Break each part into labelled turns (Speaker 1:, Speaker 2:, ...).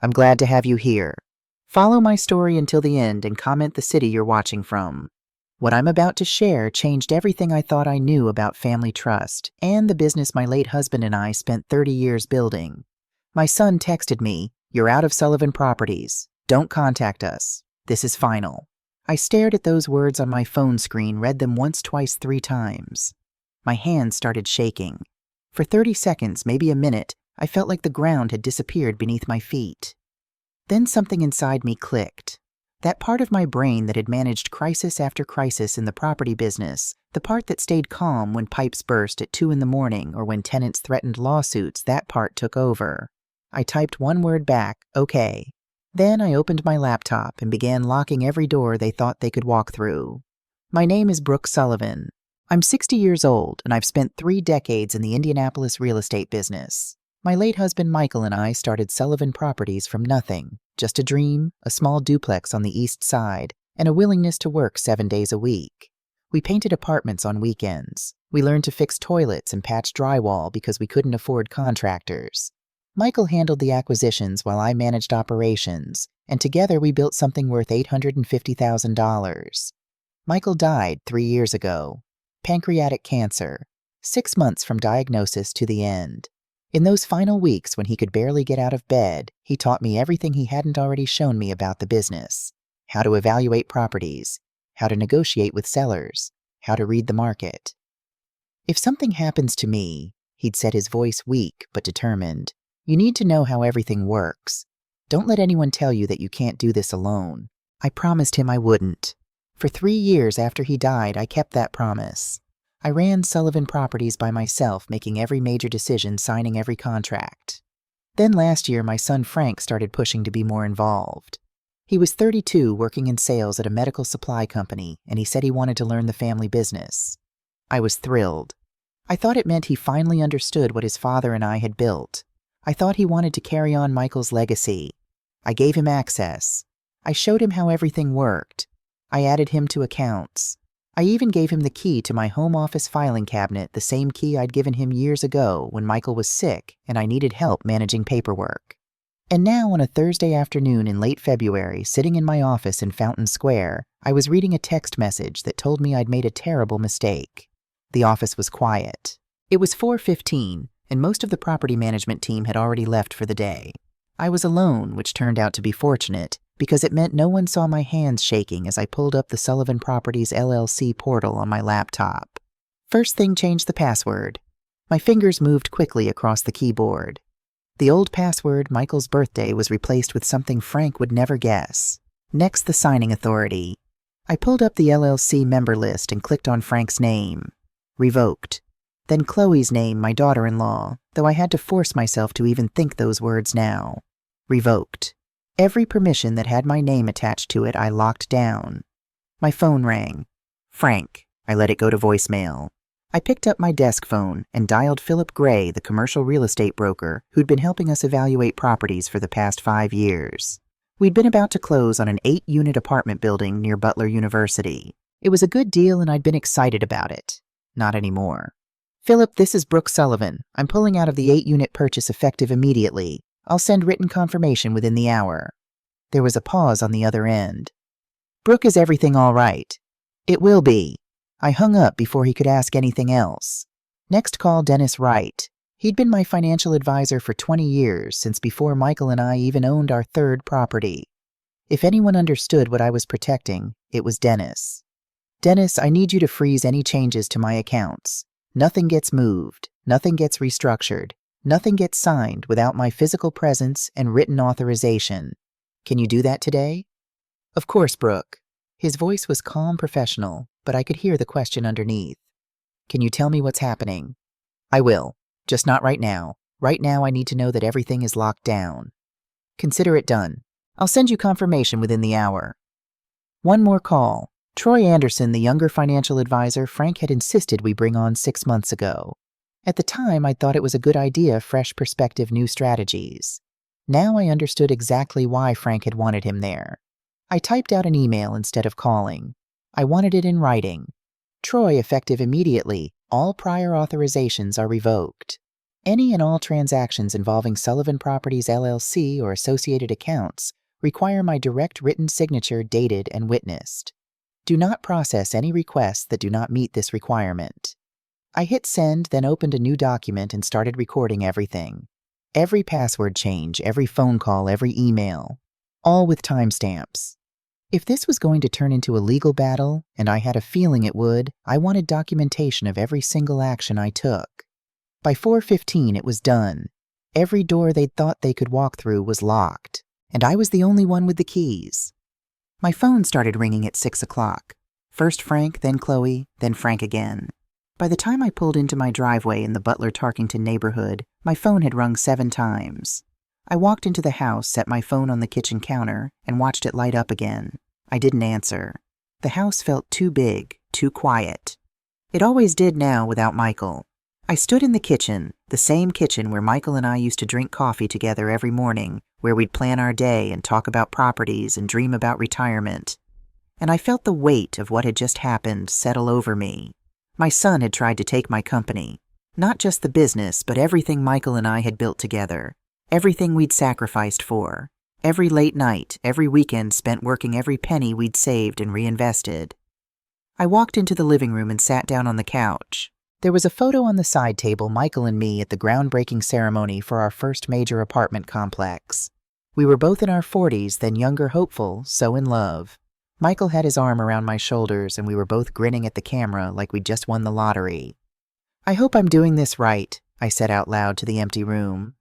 Speaker 1: I'm glad to have you here. Follow my story until the end and comment the city you're watching from. What I'm about to share changed everything I thought I knew about family trust and the business my late husband and I spent 30 years building. My son texted me, "You're out of Sullivan Properties. Don't contact us. This is final." I stared at those words on my phone screen, read them once, twice, 3 times. My hands started shaking. For 30 seconds, maybe a minute, I felt like the ground had disappeared beneath my feet. Then something inside me clicked. That part of my brain that had managed crisis after crisis in the property business, the part that stayed calm when pipes burst at 2 a.m. or when tenants threatened lawsuits, that part took over. I typed one word back, "Okay." Then I opened my laptop and began locking every door they thought they could walk through. My name is Brooke Sullivan. I'm 60 years old, and I've spent 3 decades in the Indianapolis real estate business. My late husband Michael and I started Sullivan Properties from nothing, just a dream, a small duplex on the east side, and a willingness to work 7 days a week. We painted apartments on weekends. We learned to fix toilets and patch drywall because we couldn't afford contractors. Michael handled the acquisitions while I managed operations, and together we built something worth $850,000. Michael died 3 years ago. Pancreatic cancer. 6 months from diagnosis to the end. In those final weeks when he could barely get out of bed, he taught me everything he hadn't already shown me about the business. How to evaluate properties, how to negotiate with sellers, how to read the market. "If something happens to me," he'd said, his voice weak but determined, "you need to know how everything works. Don't let anyone tell you that you can't do this alone." I promised him I wouldn't. For 3 years after he died, I kept that promise. I ran Sullivan Properties by myself, making every major decision, signing every contract. Then last year, my son Frank started pushing to be more involved. He was 32, working in sales at a medical supply company, and he said he wanted to learn the family business. I was thrilled. I thought it meant he finally understood what his father and I had built. I thought he wanted to carry on Michael's legacy. I gave him access. I showed him how everything worked. I added him to accounts. I even gave him the key to my home office filing cabinet, the same key I'd given him years ago when Michael was sick and I needed help managing paperwork. And now on a Thursday afternoon in late February, sitting in my office in Fountain Square, I was reading a text message that told me I'd made a terrible mistake. The office was quiet. It was 4:15, and most of the property management team had already left for the day. I was alone, which turned out to be fortunate, because it meant no one saw my hands shaking as I pulled up the Sullivan Properties LLC portal on my laptop. First thing, changed the password. My fingers moved quickly across the keyboard. The old password, Michael's birthday, was replaced with something Frank would never guess. Next, the signing authority. I pulled up the LLC member list and clicked on Frank's name. Revoked. Then Chloe's name, my daughter-in-law, though I had to force myself to even think those words now. Revoked. Every permission that had my name attached to it, I locked down. My phone rang. Frank. I let it go to voicemail. I picked up my desk phone and dialed Philip Gray, the commercial real estate broker who'd been helping us evaluate properties for the past 5 years. We'd been about to close on an 8-unit apartment building near Butler University. It was a good deal and I'd been excited about it. Not anymore. "Philip, this is Brooke Sullivan. I'm pulling out of the 8-unit purchase effective immediately. I'll send written confirmation within the hour." There was a pause on the other end. "Brooke, is everything all right?" "It will be." I hung up before he could ask anything else. Next call, Dennis Wright. He'd been my financial advisor for 20 years, since before Michael and I even owned our 3rd property. If anyone understood what I was protecting, it was Dennis. "Dennis, I need you to freeze any changes to my accounts. Nothing gets moved, nothing gets restructured, nothing gets signed without my physical presence and written authorization. Can you do that today?" "Of course, Brooke." His voice was calm, professional, but I could hear the question underneath. "Can you tell me what's happening?" "I will, just not right now. Right now I need to know that everything is locked down." "Consider it done. I'll send you confirmation within the hour." One more call. Troy Anderson, the younger financial advisor Frank had insisted we bring on 6 months ago. At the time, I thought it was a good idea, fresh perspective, new strategies. Now I understood exactly why Frank had wanted him there. I typed out an email instead of calling. I wanted it in writing. "Troy, effective immediately. All prior authorizations are revoked." Any and all transactions involving Sullivan Properties LLC or associated accounts require my direct written signature dated and witnessed. Do not process any requests that do not meet this requirement. I hit send, then opened a new document and started recording everything. Every password change, every phone call, every email, all with timestamps. If this was going to turn into a legal battle, and I had a feeling it would, I wanted documentation of every single action I took. By 4:15 it was done. Every door they'd thought they could walk through was locked, and I was the only one with the keys. My phone started ringing at 6 o'clock. First Frank, then Chloe, then Frank again. By the time I pulled into my driveway in the Butler-Tarkington neighborhood, my phone had rung 7 times. I walked into the house, set my phone on the kitchen counter, and watched it light up again. I didn't answer. The house felt too big, too quiet. It always did now without Michael. I stood in the kitchen, the same kitchen where Michael and I used to drink coffee together every morning, where we'd plan our day and talk about properties and dream about retirement. And I felt the weight of what had just happened settle over me. My son had tried to take my company. Not just the business, but everything Michael and I had built together. Everything we'd sacrificed for. Every late night, every weekend spent working every penny we'd saved and reinvested. I walked into the living room and sat down on the couch. There was a photo on the side table, Michael and me at the groundbreaking ceremony for our first major apartment complex. We were both in our 40s, then younger, hopeful, so in love. Michael had his arm around my shoulders, and we were both grinning at the camera like we'd just won the lottery. "I hope I'm doing this right," I said out loud to the empty room.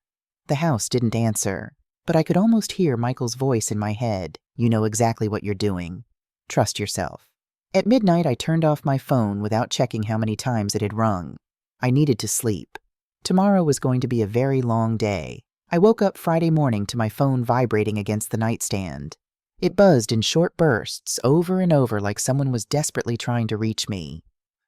Speaker 1: The house didn't answer, but I could almost hear Michael's voice in my head. "You know exactly what you're doing. Trust yourself." At midnight, I turned off my phone without checking how many times it had rung. I needed to sleep. Tomorrow was going to be a very long day. I woke up Friday morning to my phone vibrating against the nightstand. It buzzed in short bursts, over and over, like someone was desperately trying to reach me.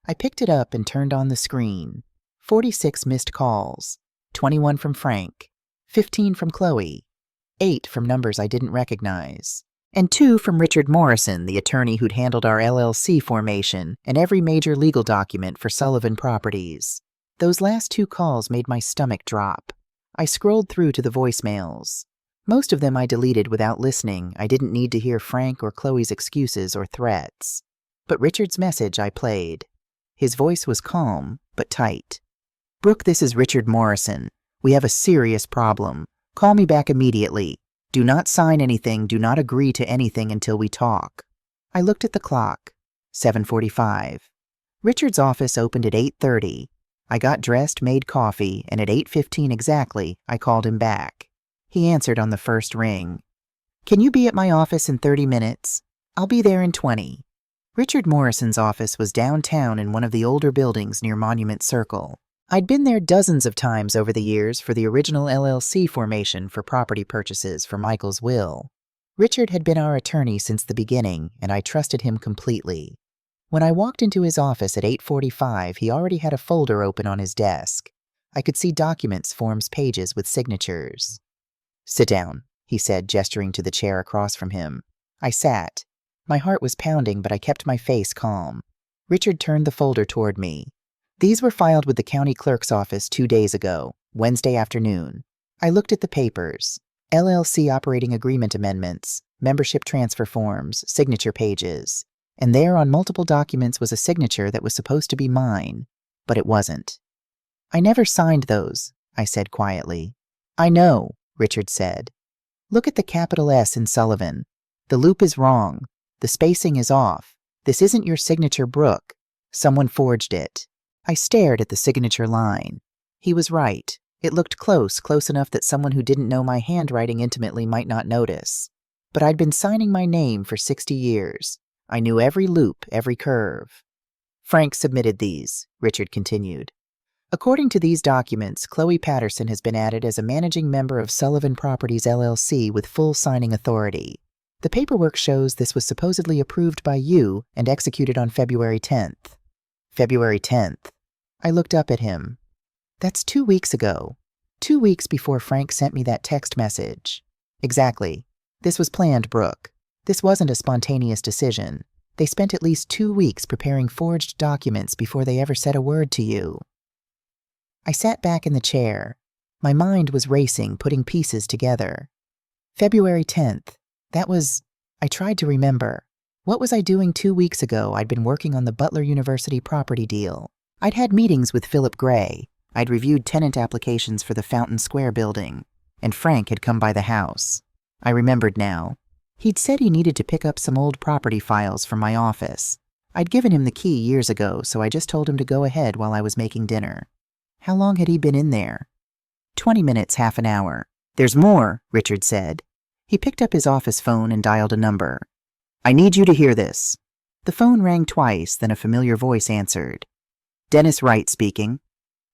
Speaker 1: I picked it up and turned on the screen. 46 missed calls. 21 from Frank. 15 from Chloe. 8 from numbers I didn't recognize. And 2 from Richard Morrison, the attorney who'd handled our LLC formation and every major legal document for Sullivan Properties. Those last 2 calls made my stomach drop. I scrolled through to the voicemails. Most of them I deleted without listening. I didn't need to hear Frank or Chloe's excuses or threats. But Richard's message I played. His voice was calm, but tight. "Brooke, this is Richard Morrison. We have a serious problem. Call me back immediately. Do not sign anything, do not agree to anything until we talk." I looked at the clock. 7:45. Richard's office opened at 8:30. I got dressed, made coffee, and at 8:15 exactly, I called him back. He answered on the first ring. "Can you be at my office in 30 minutes? I'll be there in 20. Richard Morrison's office was downtown in one of the older buildings near Monument Circle. I'd been there dozens of times over the years for the original LLC formation for property purchases for Michael's will. Richard had been our attorney since the beginning, and I trusted him completely. When I walked into his office at 8:45, he already had a folder open on his desk. I could see documents, forms, pages with signatures. "Sit down," he said, gesturing to the chair across from him. I sat. My heart was pounding, but I kept my face calm. Richard turned the folder toward me. "These were filed with the county clerk's office 2 days ago, Wednesday afternoon." I looked at the papers. LLC operating agreement amendments, membership transfer forms, signature pages. And there on multiple documents was a signature that was supposed to be mine, but it wasn't. "I never signed those," I said quietly. "I know," Richard said. "Look at the capital S in Sullivan. The loop is wrong. The spacing is off. This isn't your signature, Brooke. Someone forged it." I stared at the signature line. He was right. It looked close enough that someone who didn't know my handwriting intimately might not notice. But I'd been signing my name for 60 years. I knew every loop, every curve. "Frank submitted these," Richard continued. "According to these documents, Chloe Patterson has been added as a managing member of Sullivan Properties LLC with full signing authority. The paperwork shows this was supposedly approved by you and executed on February 10th. February 10th. I looked up at him. "That's 2 weeks ago. 2 weeks before Frank sent me that text message." "Exactly. This was planned, Brooke. This wasn't a spontaneous decision. They spent at least 2 weeks preparing forged documents before they ever said a word to you." I sat back in the chair. My mind was racing, putting pieces together. February 10th. I tried to remember. What was I doing 2 weeks ago? I'd been working on the Butler University property deal. I'd had meetings with Philip Gray. I'd reviewed tenant applications for the Fountain Square building. And Frank had come by the house. I remembered now. He'd said he needed to pick up some old property files from my office. I'd given him the key years ago, so I just told him to go ahead while I was making dinner. How long had he been in there? 20 minutes, half an hour. There's more, Richard said. He picked up his office phone and dialed a number. I need you to hear this. The phone rang twice, then a familiar voice answered. Dennis Wright speaking.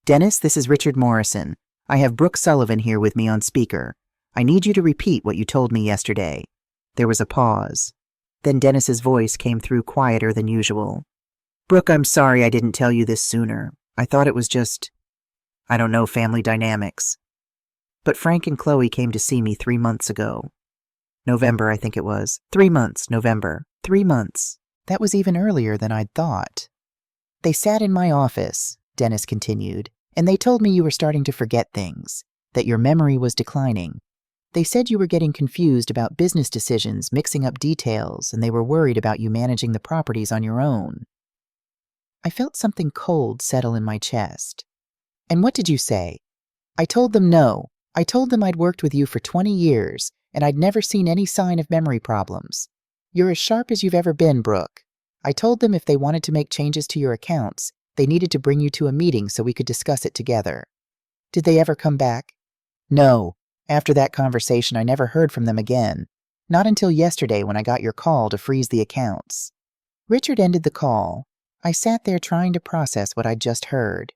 Speaker 1: Dennis, this is Richard Morrison. I have Brooke Sullivan here with me on speaker. I need you to repeat what you told me yesterday. There was a pause. Then Dennis's voice came through quieter than usual. Brooke, I'm sorry I didn't tell you this sooner. I thought it was just, I don't know, family dynamics. But Frank and Chloe came to see me 3 months ago. November, I think it was. 3 months, November. 3 months. That was even earlier than I'd thought. They sat in my office, Dennis continued, and they told me you were starting to forget things, that your memory was declining. They said you were getting confused about business decisions, mixing up details, and they were worried about you managing the properties on your own. I felt something cold settle in my chest. And what did you say? I told them no. I told them I'd worked with you for 20 years, and I'd never seen any sign of memory problems. You're as sharp as you've ever been, Brooke. I told them if they wanted to make changes to your accounts, they needed to bring you to a meeting so we could discuss it together. Did they ever come back? No. After that conversation, I never heard from them again. Not until yesterday when I got your call to freeze the accounts. Richard ended the call. I sat there trying to process what I'd just heard.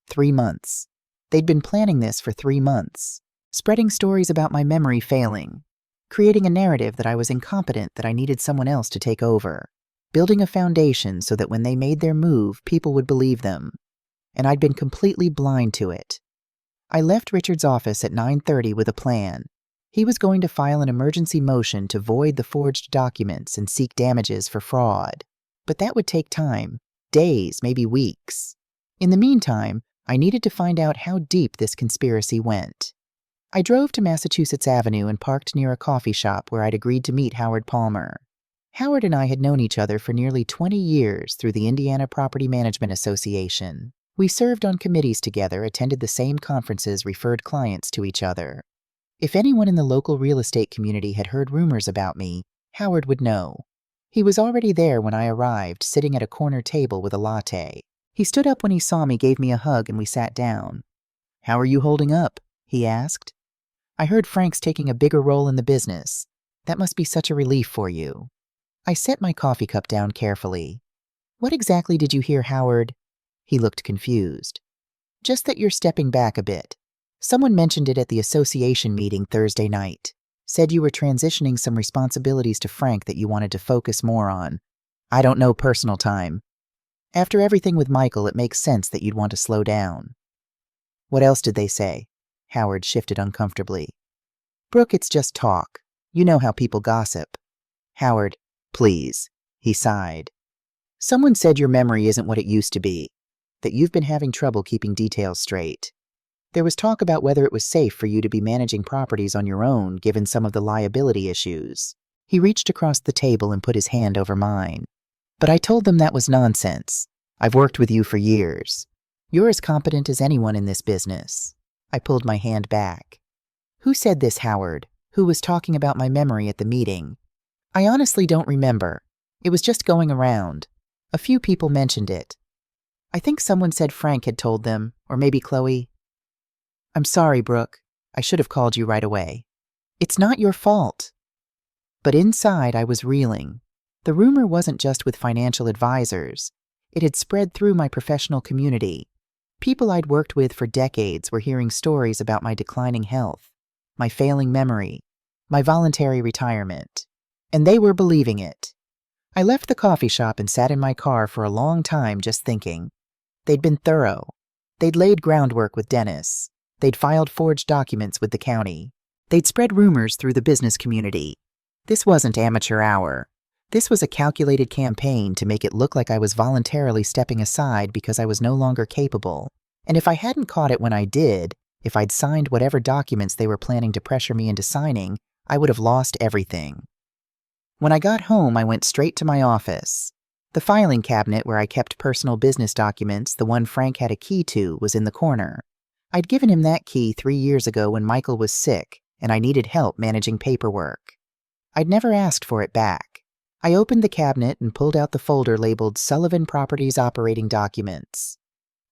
Speaker 1: 3 months. They'd been planning this for 3 months. Spreading stories about my memory failing. Creating a narrative that I was incompetent, that I needed someone else to take over. Building a foundation so that when they made their move, people would believe them. And I'd been completely blind to it. I left Richard's office at 9:30 with a plan. He was going to file an emergency motion to void the forged documents and seek damages for fraud. But that would take time, days, maybe weeks. In the meantime, I needed to find out how deep this conspiracy went. I drove to Massachusetts Avenue and parked near a coffee shop where I'd agreed to meet Howard Palmer. Howard and I had known each other for nearly 20 years through the Indiana Property Management Association. We served on committees together, attended the same conferences, referred clients to each other. If anyone in the local real estate community had heard rumors about me, Howard would know. He was already there when I arrived, sitting at a corner table with a latte. He stood up when he saw me, gave me a hug, and we sat down. How are you holding up? He asked. I heard Frank's taking a bigger role in the business. That must be such a relief for you. I set my coffee cup down carefully. What exactly did you hear, Howard? He looked confused. Just that you're stepping back a bit. Someone mentioned it at the association meeting Thursday night. Said you were transitioning some responsibilities to Frank that you wanted to focus more on. I don't know, personal time. After everything with Michael, it makes sense that you'd want to slow down. What else did they say? Howard shifted uncomfortably. Brooke, it's just talk. You know how people gossip. Howard, please. He sighed. Someone said your memory isn't what it used to be. That you've been having trouble keeping details straight. There was talk about whether it was safe for you to be managing properties on your own given some of the liability issues. He reached across the table and put his hand over mine. But I told them that was nonsense. I've worked with you for years. You're as competent as anyone in this business. I pulled my hand back. Who said this, Howard? Who was talking about my memory at the meeting? I honestly don't remember. It was just going around. A few people mentioned it. I think someone said Frank had told them, or maybe Chloe. I'm sorry, Brooke. I should have called you right away. It's not your fault. But inside I was reeling. The rumor wasn't just with financial advisors. It had spread through my professional community. People I'd worked with for decades were hearing stories about my declining health, my failing memory, my voluntary retirement. And they were believing it. I left the coffee shop and sat in my car for a long time just thinking. They'd been thorough. They'd laid groundwork with Dennis. They'd filed forged documents with the county. They'd spread rumors through the business community. This wasn't amateur hour. This was a calculated campaign to make it look like I was voluntarily stepping aside because I was no longer capable. And if I hadn't caught it when I did, if I'd signed whatever documents they were planning to pressure me into signing, I would have lost everything. When I got home, I went straight to my office. The filing cabinet where I kept personal business documents, the one Frank had a key to, was in the corner. I'd given him that key 3 years ago when Michael was sick, and I needed help managing paperwork. I'd never asked for it back. I opened the cabinet and pulled out the folder labeled Sullivan Properties Operating Documents.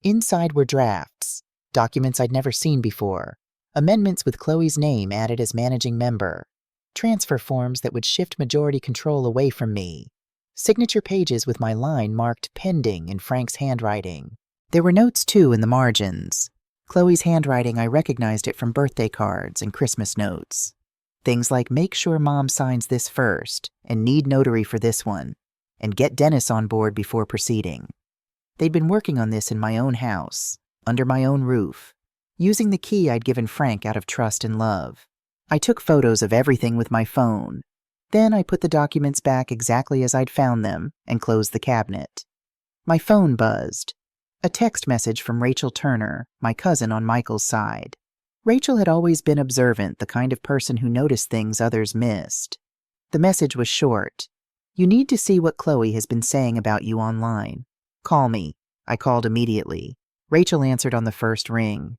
Speaker 1: Inside were drafts, documents I'd never seen before, amendments with Chloe's name added as managing member, transfer forms that would shift majority control away from me, signature pages with my line marked pending in Frank's handwriting. There were notes, too, in the margins. Chloe's handwriting, I recognized it from birthday cards and Christmas notes. Things like make sure Mom signs this first, and need notary for this one, and get Dennis on board before proceeding. They'd been working on this in my own house, under my own roof, using the key I'd given Frank out of trust and love. I took photos of everything with my phone. Then I put the documents back exactly as I'd found them and closed the cabinet. My phone buzzed. A text message from Rachel Turner, my cousin on Michael's side. Rachel had always been observant, the kind of person who noticed things others missed. The message was short. You need to see what Chloe has been saying about you online. Call me. I called immediately. Rachel answered on the first ring.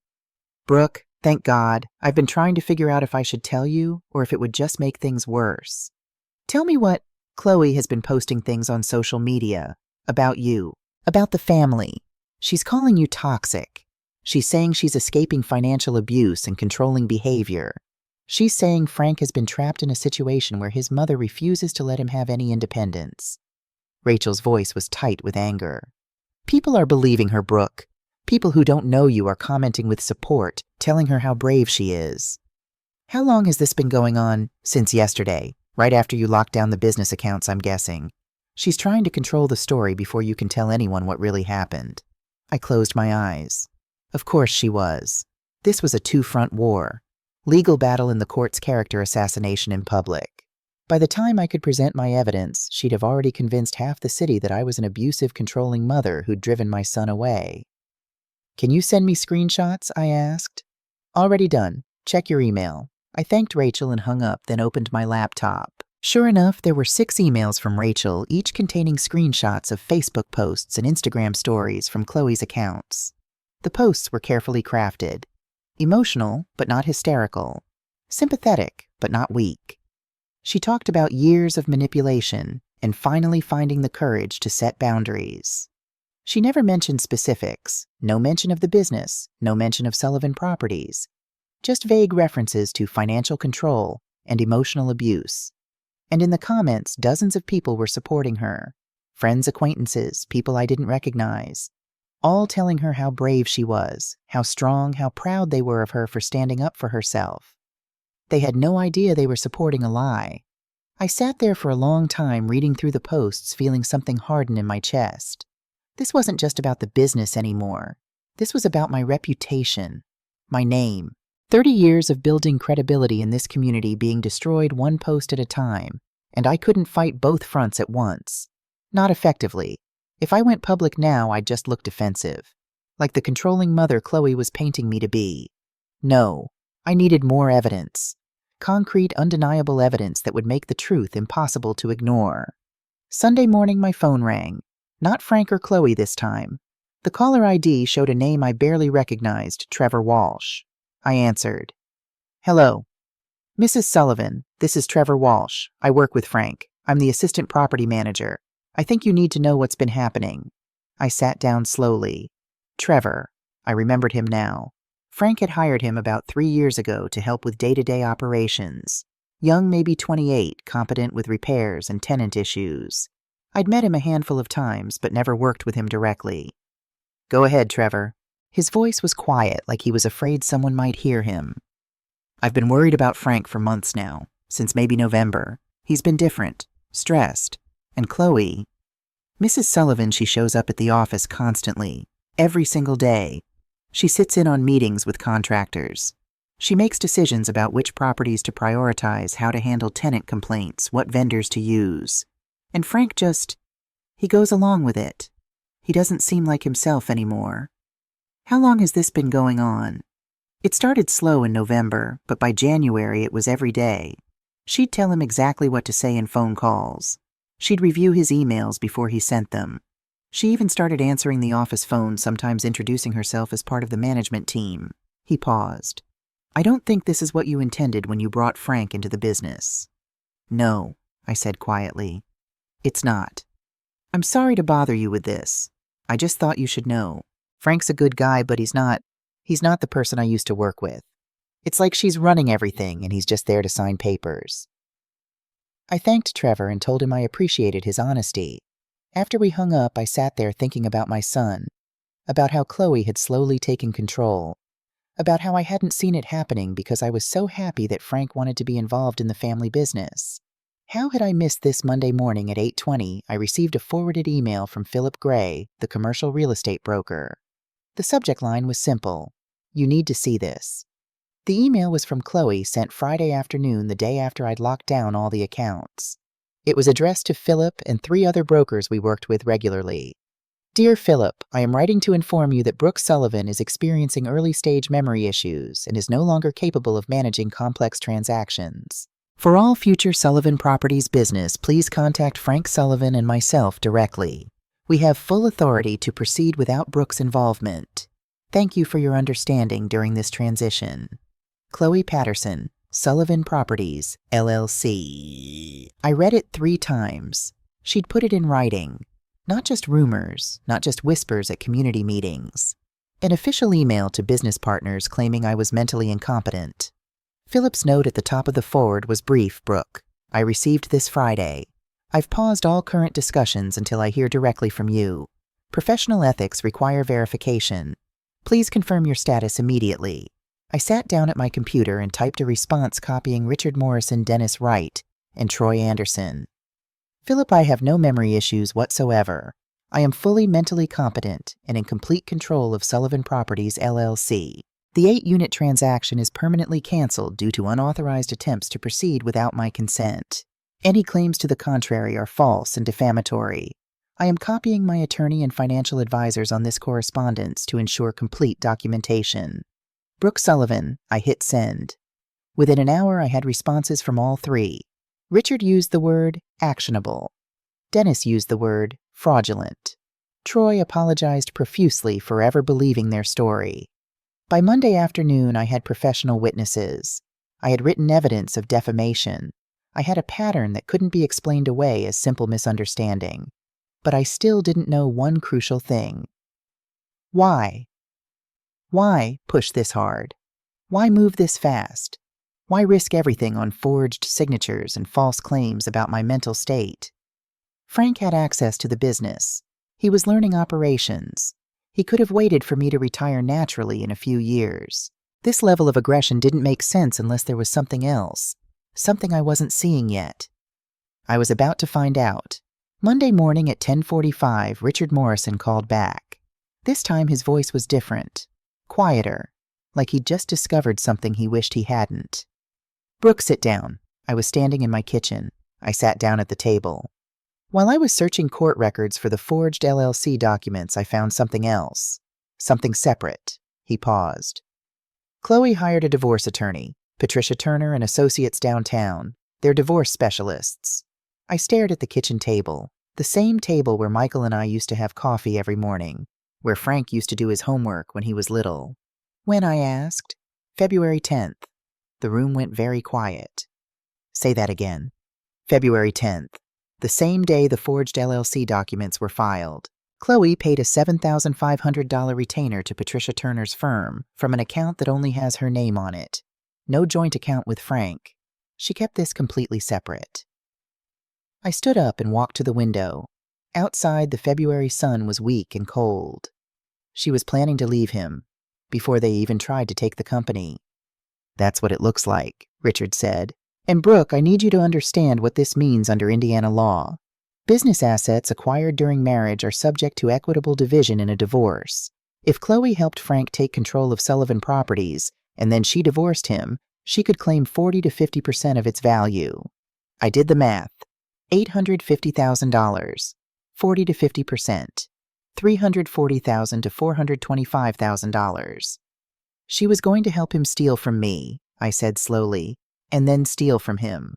Speaker 1: Brooke, thank God. I've been trying to figure out if I should tell you or if it would just make things worse. Tell me what Chloe has been posting things on social media about you, about the family. She's calling you toxic. She's saying she's escaping financial abuse and controlling behavior. She's saying Frank has been trapped in a situation where his mother refuses to let him have any independence. Rachel's voice was tight with anger. People are believing her, Brooke. People who don't know you are commenting with support, telling her how brave she is. How long has this been going on? Since yesterday, right after you locked down the business accounts, I'm guessing. She's trying to control the story before you can tell anyone what really happened. I closed my eyes. Of course she was. This was a two-front war. Legal battle in the court's character assassination in public. By the time I could present my evidence, she'd have already convinced half the city that I was an abusive, controlling mother who'd driven my son away. Can you send me screenshots? I asked. Already done. Check your email. I thanked Rachel and hung up, then opened my laptop. Sure enough, there were 6 emails from Rachel, each containing screenshots of Facebook posts and Instagram stories from Chloe's accounts. The posts were carefully crafted. Emotional, but not hysterical. Sympathetic, but not weak. She talked about years of manipulation and finally finding the courage to set boundaries. She never mentioned specifics, no mention of the business, no mention of Sullivan Properties, just vague references to financial control and emotional abuse. And in the comments, dozens of people were supporting her. Friends, acquaintances, people I didn't recognize. All telling her how brave she was, how strong, how proud they were of her for standing up for herself. They had no idea they were supporting a lie. I sat there for a long time reading through the posts, feeling something harden in my chest. This wasn't just about the business anymore. This was about my reputation, my name. 30 years of building credibility in this community being destroyed one post at a time, and I couldn't fight both fronts at once. Not effectively. If I went public now, I'd just look defensive, like the controlling mother Chloe was painting me to be. No, I needed more evidence. Concrete, undeniable evidence that would make the truth impossible to ignore. Sunday morning, my phone rang. Not Frank or Chloe this time. The caller ID showed a name I barely recognized, Trevor Walsh. I answered. Hello. Mrs. Sullivan, this is Trevor Walsh. I work with Frank. I'm the assistant property manager. I think you need to know what's been happening. I sat down slowly. Trevor. I remembered him now. Frank had hired him about 3 years ago to help with day-to-day operations. Young, maybe 28, competent with repairs and tenant issues. I'd met him a handful of times, but never worked with him directly. Go ahead, Trevor. His voice was quiet, like he was afraid someone might hear him. I've been worried about Frank for months now, since maybe November. He's been different, stressed. And Chloe, Mrs. Sullivan, she shows up at the office constantly, every single day. She sits in on meetings with contractors. She makes decisions about which properties to prioritize, how to handle tenant complaints, what vendors to use. And Frank he goes along with it. He doesn't seem like himself anymore. How long has this been going on? It started slow in November, but by January it was every day. She'd tell him exactly what to say in phone calls. She'd review his emails before he sent them. She even started answering the office phone, sometimes introducing herself as part of the management team. He paused. I don't think this is what you intended when you brought Frank into the business. No, I said quietly. It's not. I'm sorry to bother you with this. I just thought you should know. Frank's a good guy, but he's not the person I used to work with. It's like she's running everything and he's just there to sign papers. I thanked Trevor and told him I appreciated his honesty. After we hung up, I sat there thinking about my son, about how Chloe had slowly taken control, about how I hadn't seen it happening because I was so happy that Frank wanted to be involved in the family business. How had I missed this Monday morning at 8:20? I received a forwarded email from Philip Gray, the commercial real estate broker. The subject line was simple. You need to see this. The email was from Chloe, sent Friday afternoon, the day after I'd locked down all the accounts. It was addressed to Philip and 3 other brokers we worked with regularly. Dear Philip, I am writing to inform you that Brooke Sullivan is experiencing early-stage memory issues and is no longer capable of managing complex transactions. For all future Sullivan Properties business, please contact Frank Sullivan and myself directly. We have full authority to proceed without Brooke's involvement. Thank you for your understanding during this transition. Chloe Patterson, Sullivan Properties, LLC. I read it 3 times. She'd put it in writing. Not just rumors, not just whispers at community meetings. An official email to business partners claiming I was mentally incompetent. Philip's note at the top of the forward was brief, Brooke. I received this Friday. I've paused all current discussions until I hear directly from you. Professional ethics require verification. Please confirm your status immediately. I sat down at my computer and typed a response copying Richard Morrison, Dennis Wright, and Troy Anderson. Philip, I have no memory issues whatsoever. I am fully mentally competent and in complete control of Sullivan Properties, LLC. The 8-unit transaction is permanently canceled due to unauthorized attempts to proceed without my consent. Any claims to the contrary are false and defamatory. I am copying my attorney and financial advisors on this correspondence to ensure complete documentation. Brooke Sullivan, I hit send. Within an hour, I had responses from all 3. Richard used the word actionable. Dennis used the word fraudulent. Troy apologized profusely for ever believing their story. By Monday afternoon, I had professional witnesses. I had written evidence of defamation. I had a pattern that couldn't be explained away as simple misunderstanding. But I still didn't know one crucial thing. Why? Why push this hard? Why move this fast? Why risk everything on forged signatures and false claims about my mental state? Frank had access to the business. He was learning operations. He could have waited for me to retire naturally in a few years. This level of aggression didn't make sense unless there was something else, something I wasn't seeing yet. I was about to find out. Monday morning at 10:45, Richard Morrison called back. This time his voice was different, quieter, like he'd just discovered something he wished he hadn't. Brooke, sit down. I was standing in my kitchen. I sat down at the table. While I was searching court records for the forged LLC documents, I found something else. Something separate. He paused. Chloe hired a divorce attorney, Patricia Turner and Associates downtown. They're divorce specialists. I stared at the kitchen table, the same table where Michael and I used to have coffee every morning, where Frank used to do his homework when he was little. When, I asked? February 10th. The room went very quiet. Say that again. February 10th. The same day the forged LLC documents were filed. Chloe paid a $7,500 retainer to Patricia Turner's firm from an account that only has her name on it. No joint account with Frank. She kept this completely separate. I stood up and walked to the window. Outside, the February sun was weak and cold. She was planning to leave him, before they even tried to take the company. That's what it looks like, Richard said. And Brooke, I need you to understand what this means under Indiana law. Business assets acquired during marriage are subject to equitable division in a divorce. If Chloe helped Frank take control of Sullivan Properties, and then she divorced him, she could claim 40 to 50% of its value. I did the math. $850,000. 40 to 50%. $340,000 to $425,000. She was going to help him steal from me, I said slowly, and then steal from him.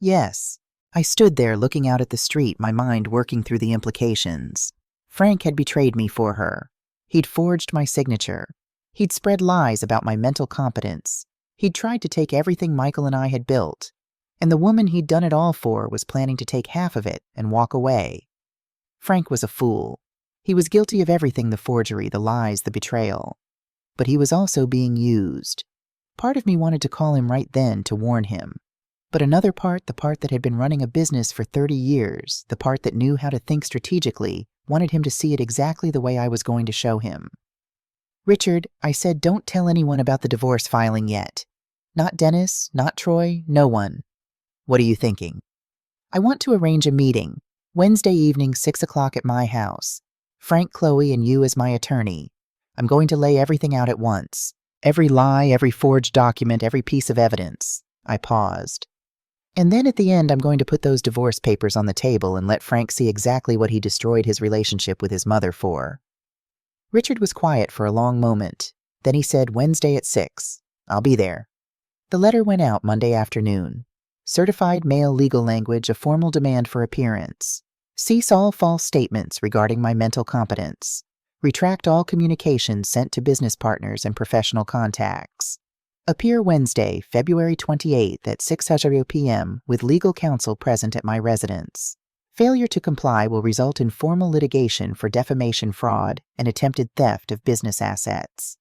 Speaker 1: Yes. I stood there looking out at the street, my mind working through the implications. Frank had betrayed me for her. He'd forged my signature. He'd spread lies about my mental competence. He'd tried to take everything Michael and I had built. And the woman he'd done it all for was planning to take half of it and walk away. Frank was a fool. He was guilty of everything: the forgery, the lies, the betrayal. But he was also being used. Part of me wanted to call him right then to warn him. But another part, the part that had been running a business for 30 years, the part that knew how to think strategically, wanted him to see it exactly the way I was going to show him. Richard, I said, don't tell anyone about the divorce filing yet. Not Dennis, not Troy, no one. What are you thinking? I want to arrange a meeting. Wednesday evening, 6 o'clock at my house. Frank, Chloe, and you as my attorney. I'm going to lay everything out at once. Every lie, every forged document, every piece of evidence. I paused. And then at the end, I'm going to put those divorce papers on the table and let Frank see exactly what he destroyed his relationship with his mother for. Richard was quiet for a long moment. Then he said, Wednesday at 6. I'll be there. The letter went out Monday afternoon. Certified mail, legal language, a formal demand for appearance. Cease all false statements regarding my mental competence. Retract all communications sent to business partners and professional contacts. Appear Wednesday, February 28th at 6:00 p.m. with legal counsel present at my residence. Failure to comply will result in formal litigation for defamation, fraud, and attempted theft of business assets.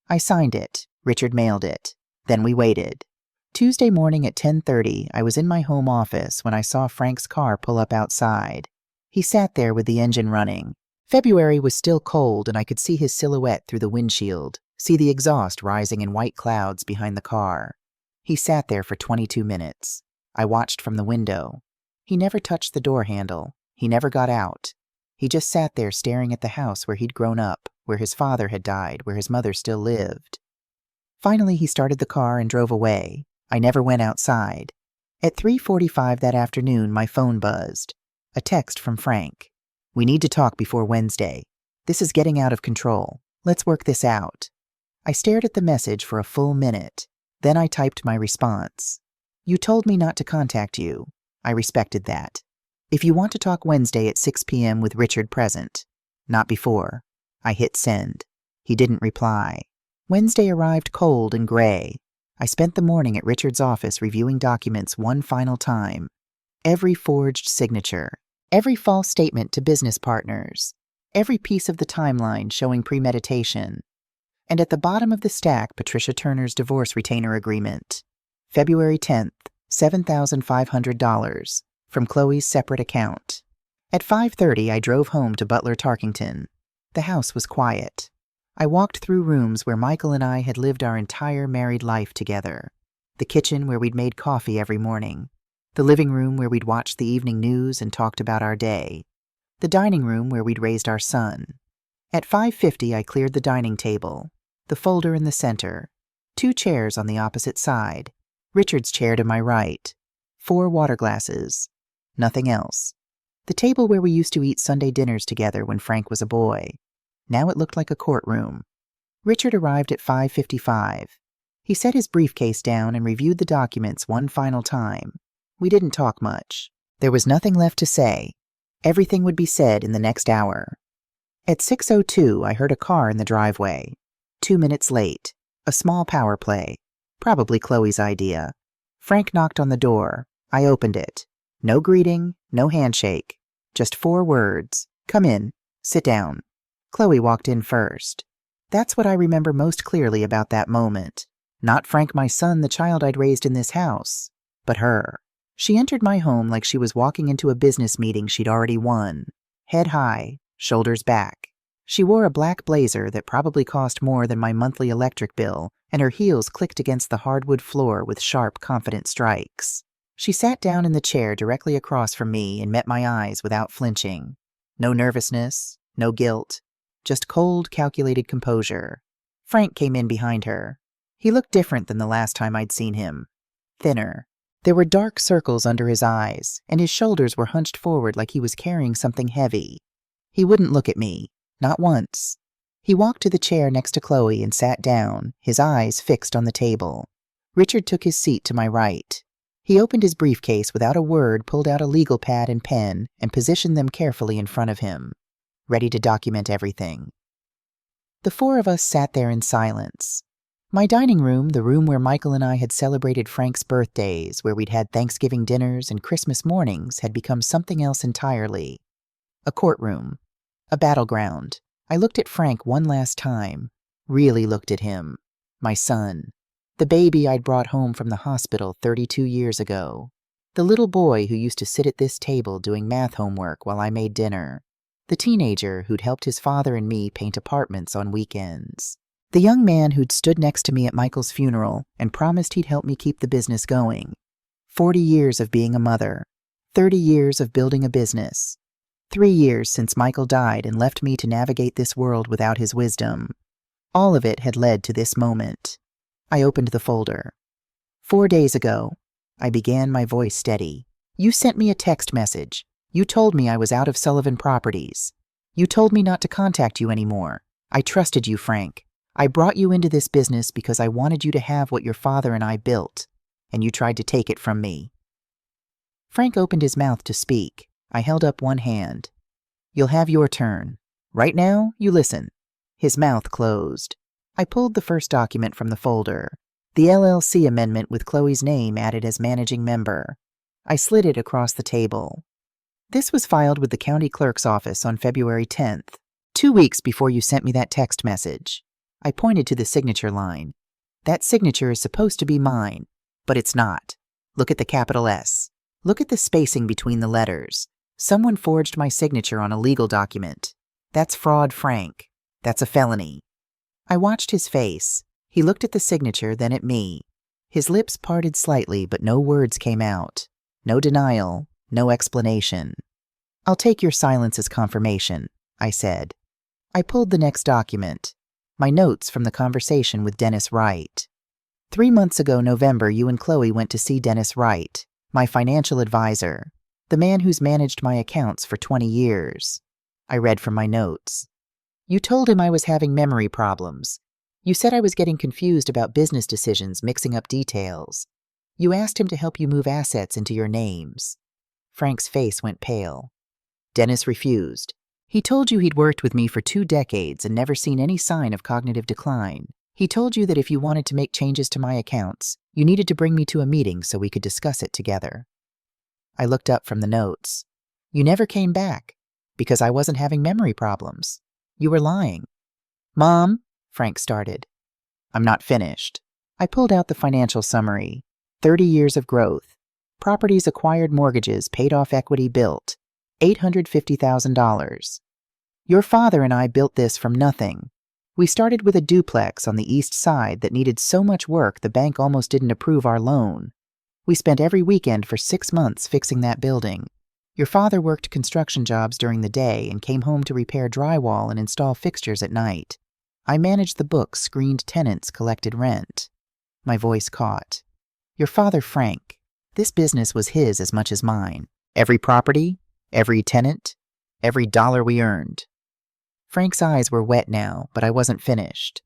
Speaker 1: I signed it. Richard mailed it. Then we waited. Tuesday morning at 10:30, I was in my home office when I saw Frank's car pull up outside. He sat there with the engine running. February was still cold, and I could see his silhouette through the windshield, see the exhaust rising in white clouds behind the car. He sat there for 22 minutes. I watched from the window. He never touched the door handle. He never got out. He just sat there staring at the house where he'd grown up, where his father had died, where his mother still lived. Finally, he started the car and drove away. I never went outside. At 3:45 that afternoon, my phone buzzed. A text from Frank. We need to talk before Wednesday. This is getting out of control. Let's work this out. I stared at the message for a full minute. Then I typed my response. You told me not to contact you. I respected that. If you want to talk Wednesday at 6 p.m. with Richard present. Not before. I hit send. He didn't reply. Wednesday arrived cold and gray. I spent the morning at Richard's office reviewing documents one final time. Every forged signature. Every false statement to business partners. Every piece of the timeline showing premeditation. And at the bottom of the stack, Patricia Turner's divorce retainer agreement. February 10th, $7,500 from Chloe's separate account. At 5:30, I drove home to Butler Tarkington. The house was quiet. I walked through rooms where Michael and I had lived our entire married life together. The kitchen where we'd made coffee every morning. The living room where we'd watched the evening news and talked about our day. The dining room where we'd raised our son. At 5:50, I cleared the dining table. The folder in the center. 2 chairs on the opposite side. Richard's chair to my right. 4 water glasses. Nothing else. The table where we used to eat Sunday dinners together when Frank was a boy. Now it looked like a courtroom. Richard arrived at 5:55. He set his briefcase down and reviewed the documents one final time. We didn't talk much. There was nothing left to say. Everything would be said in the next hour. At 6:02, I heard a car in the driveway. 2 minutes late. A small power play. Probably Chloe's idea. Frank knocked on the door. I opened it. No greeting, no handshake. Just 4 words. Come in. Sit down. Chloe walked in first. That's what I remember most clearly about that moment. Not Frank, my son, the child I'd raised in this house, but her. She entered my home like she was walking into a business meeting she'd already won. Head high, shoulders back. She wore a black blazer that probably cost more than my monthly electric bill, and her heels clicked against the hardwood floor with sharp, confident strikes. She sat down in the chair directly across from me and met my eyes without flinching. No nervousness, no guilt, just cold, calculated composure. Frank came in behind her. He looked different than the last time I'd seen him. Thinner. There were dark circles under his eyes, and his shoulders were hunched forward like he was carrying something heavy. He wouldn't look at me. Not once. He walked to the chair next to Chloe and sat down, his eyes fixed on the table. Richard took his seat to my right. He opened his briefcase without a word, pulled out a legal pad and pen, and positioned them carefully in front of him, ready to document everything. The four of us sat there in silence. My dining room, the room where Michael and I had celebrated Frank's birthdays, where we'd had Thanksgiving dinners and Christmas mornings, had become something else entirely. A courtroom. A battleground. I looked at Frank one last time. Really looked at him. My son. The baby I'd brought home from the hospital 32 years ago. The little boy who used to sit at this table doing math homework while I made dinner. The teenager who'd helped his father and me paint apartments on weekends. The young man who'd stood next to me at Michael's funeral and promised he'd help me keep the business going. 40 years of being a mother. 30 years of building a business. 3 years since Michael died and left me to navigate this world without his wisdom. All of it had led to this moment. I opened the folder. 4 days ago, I began, my voice steady. You sent me a text message. You told me I was out of Sullivan Properties. You told me not to contact you anymore. I trusted you, Frank. I brought you into this business because I wanted you to have what your father and I built, and you tried to take it from me. Frank opened his mouth to speak. I held up one hand. You'll have your turn. Right now, you listen. His mouth closed. I pulled the first document from the folder, the LLC amendment with Chloe's name added as managing member. I slid it across the table. This was filed with the county clerk's office on February 10th, 2 weeks before you sent me that text message. I pointed to the signature line. That signature is supposed to be mine, but it's not. Look at the capital S. Look at the spacing between the letters. Someone forged my signature on a legal document. That's fraud, Frank. That's a felony. I watched his face. He looked at the signature, then at me. His lips parted slightly, but no words came out. No denial, no explanation. I'll take your silence as confirmation, I said. I pulled the next document. My notes from the conversation with Dennis Wright. 3 months ago, November, you and Chloe went to see Dennis Wright, my financial advisor, the man who's managed my accounts for 20 years. I read from my notes. You told him I was having memory problems. You said I was getting confused about business decisions, mixing up details. You asked him to help you move assets into your names. Frank's face went pale. Dennis refused. He told you he'd worked with me for 2 decades and never seen any sign of cognitive decline. He told you that if you wanted to make changes to my accounts, you needed to bring me to a meeting so we could discuss it together. I looked up from the notes. You never came back, because I wasn't having memory problems. You were lying. Mom, Frank started. I'm not finished. I pulled out the financial summary. 30 years of growth. Properties acquired, mortgages, paid off, equity built. $850,000. Your father and I built this from nothing. We started with a duplex on the east side that needed so much work the bank almost didn't approve our loan. We spent every weekend for 6 months fixing that building. Your father worked construction jobs during the day and came home to repair drywall and install fixtures at night. I managed the books, screened tenants, collected rent. My voice caught. Your father, Frank. This business was his as much as mine. Every property, every tenant, every dollar we earned. Frank's eyes were wet now, but I wasn't finished.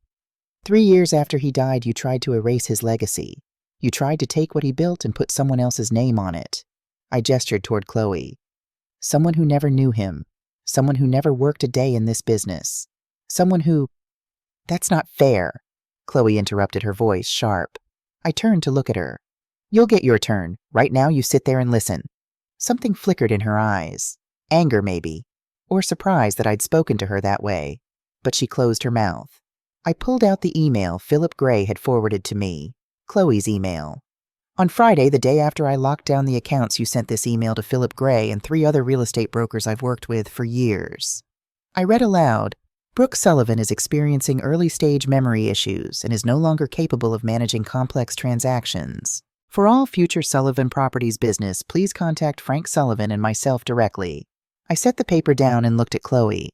Speaker 1: 3 years after he died, you tried to erase his legacy. You tried to take what he built and put someone else's name on it. I gestured toward Chloe. Someone who never knew him. Someone who never worked a day in this business. Someone who... That's not fair, Chloe interrupted, her voice sharp. I turned to look at her. You'll get your turn. Right now you sit there and listen. Something flickered in her eyes. Anger, maybe. Or surprise that I'd spoken to her that way. But she closed her mouth. I pulled out the email Philip Gray had forwarded to me. Chloe's email. On Friday, the day after I locked down the accounts, you sent this email to Philip Gray and 3 other real estate brokers I've worked with for years. I read aloud, Brooke Sullivan is experiencing early-stage memory issues and is no longer capable of managing complex transactions. For all future Sullivan Properties business, please contact Frank Sullivan and myself directly. I set the paper down and looked at Chloe.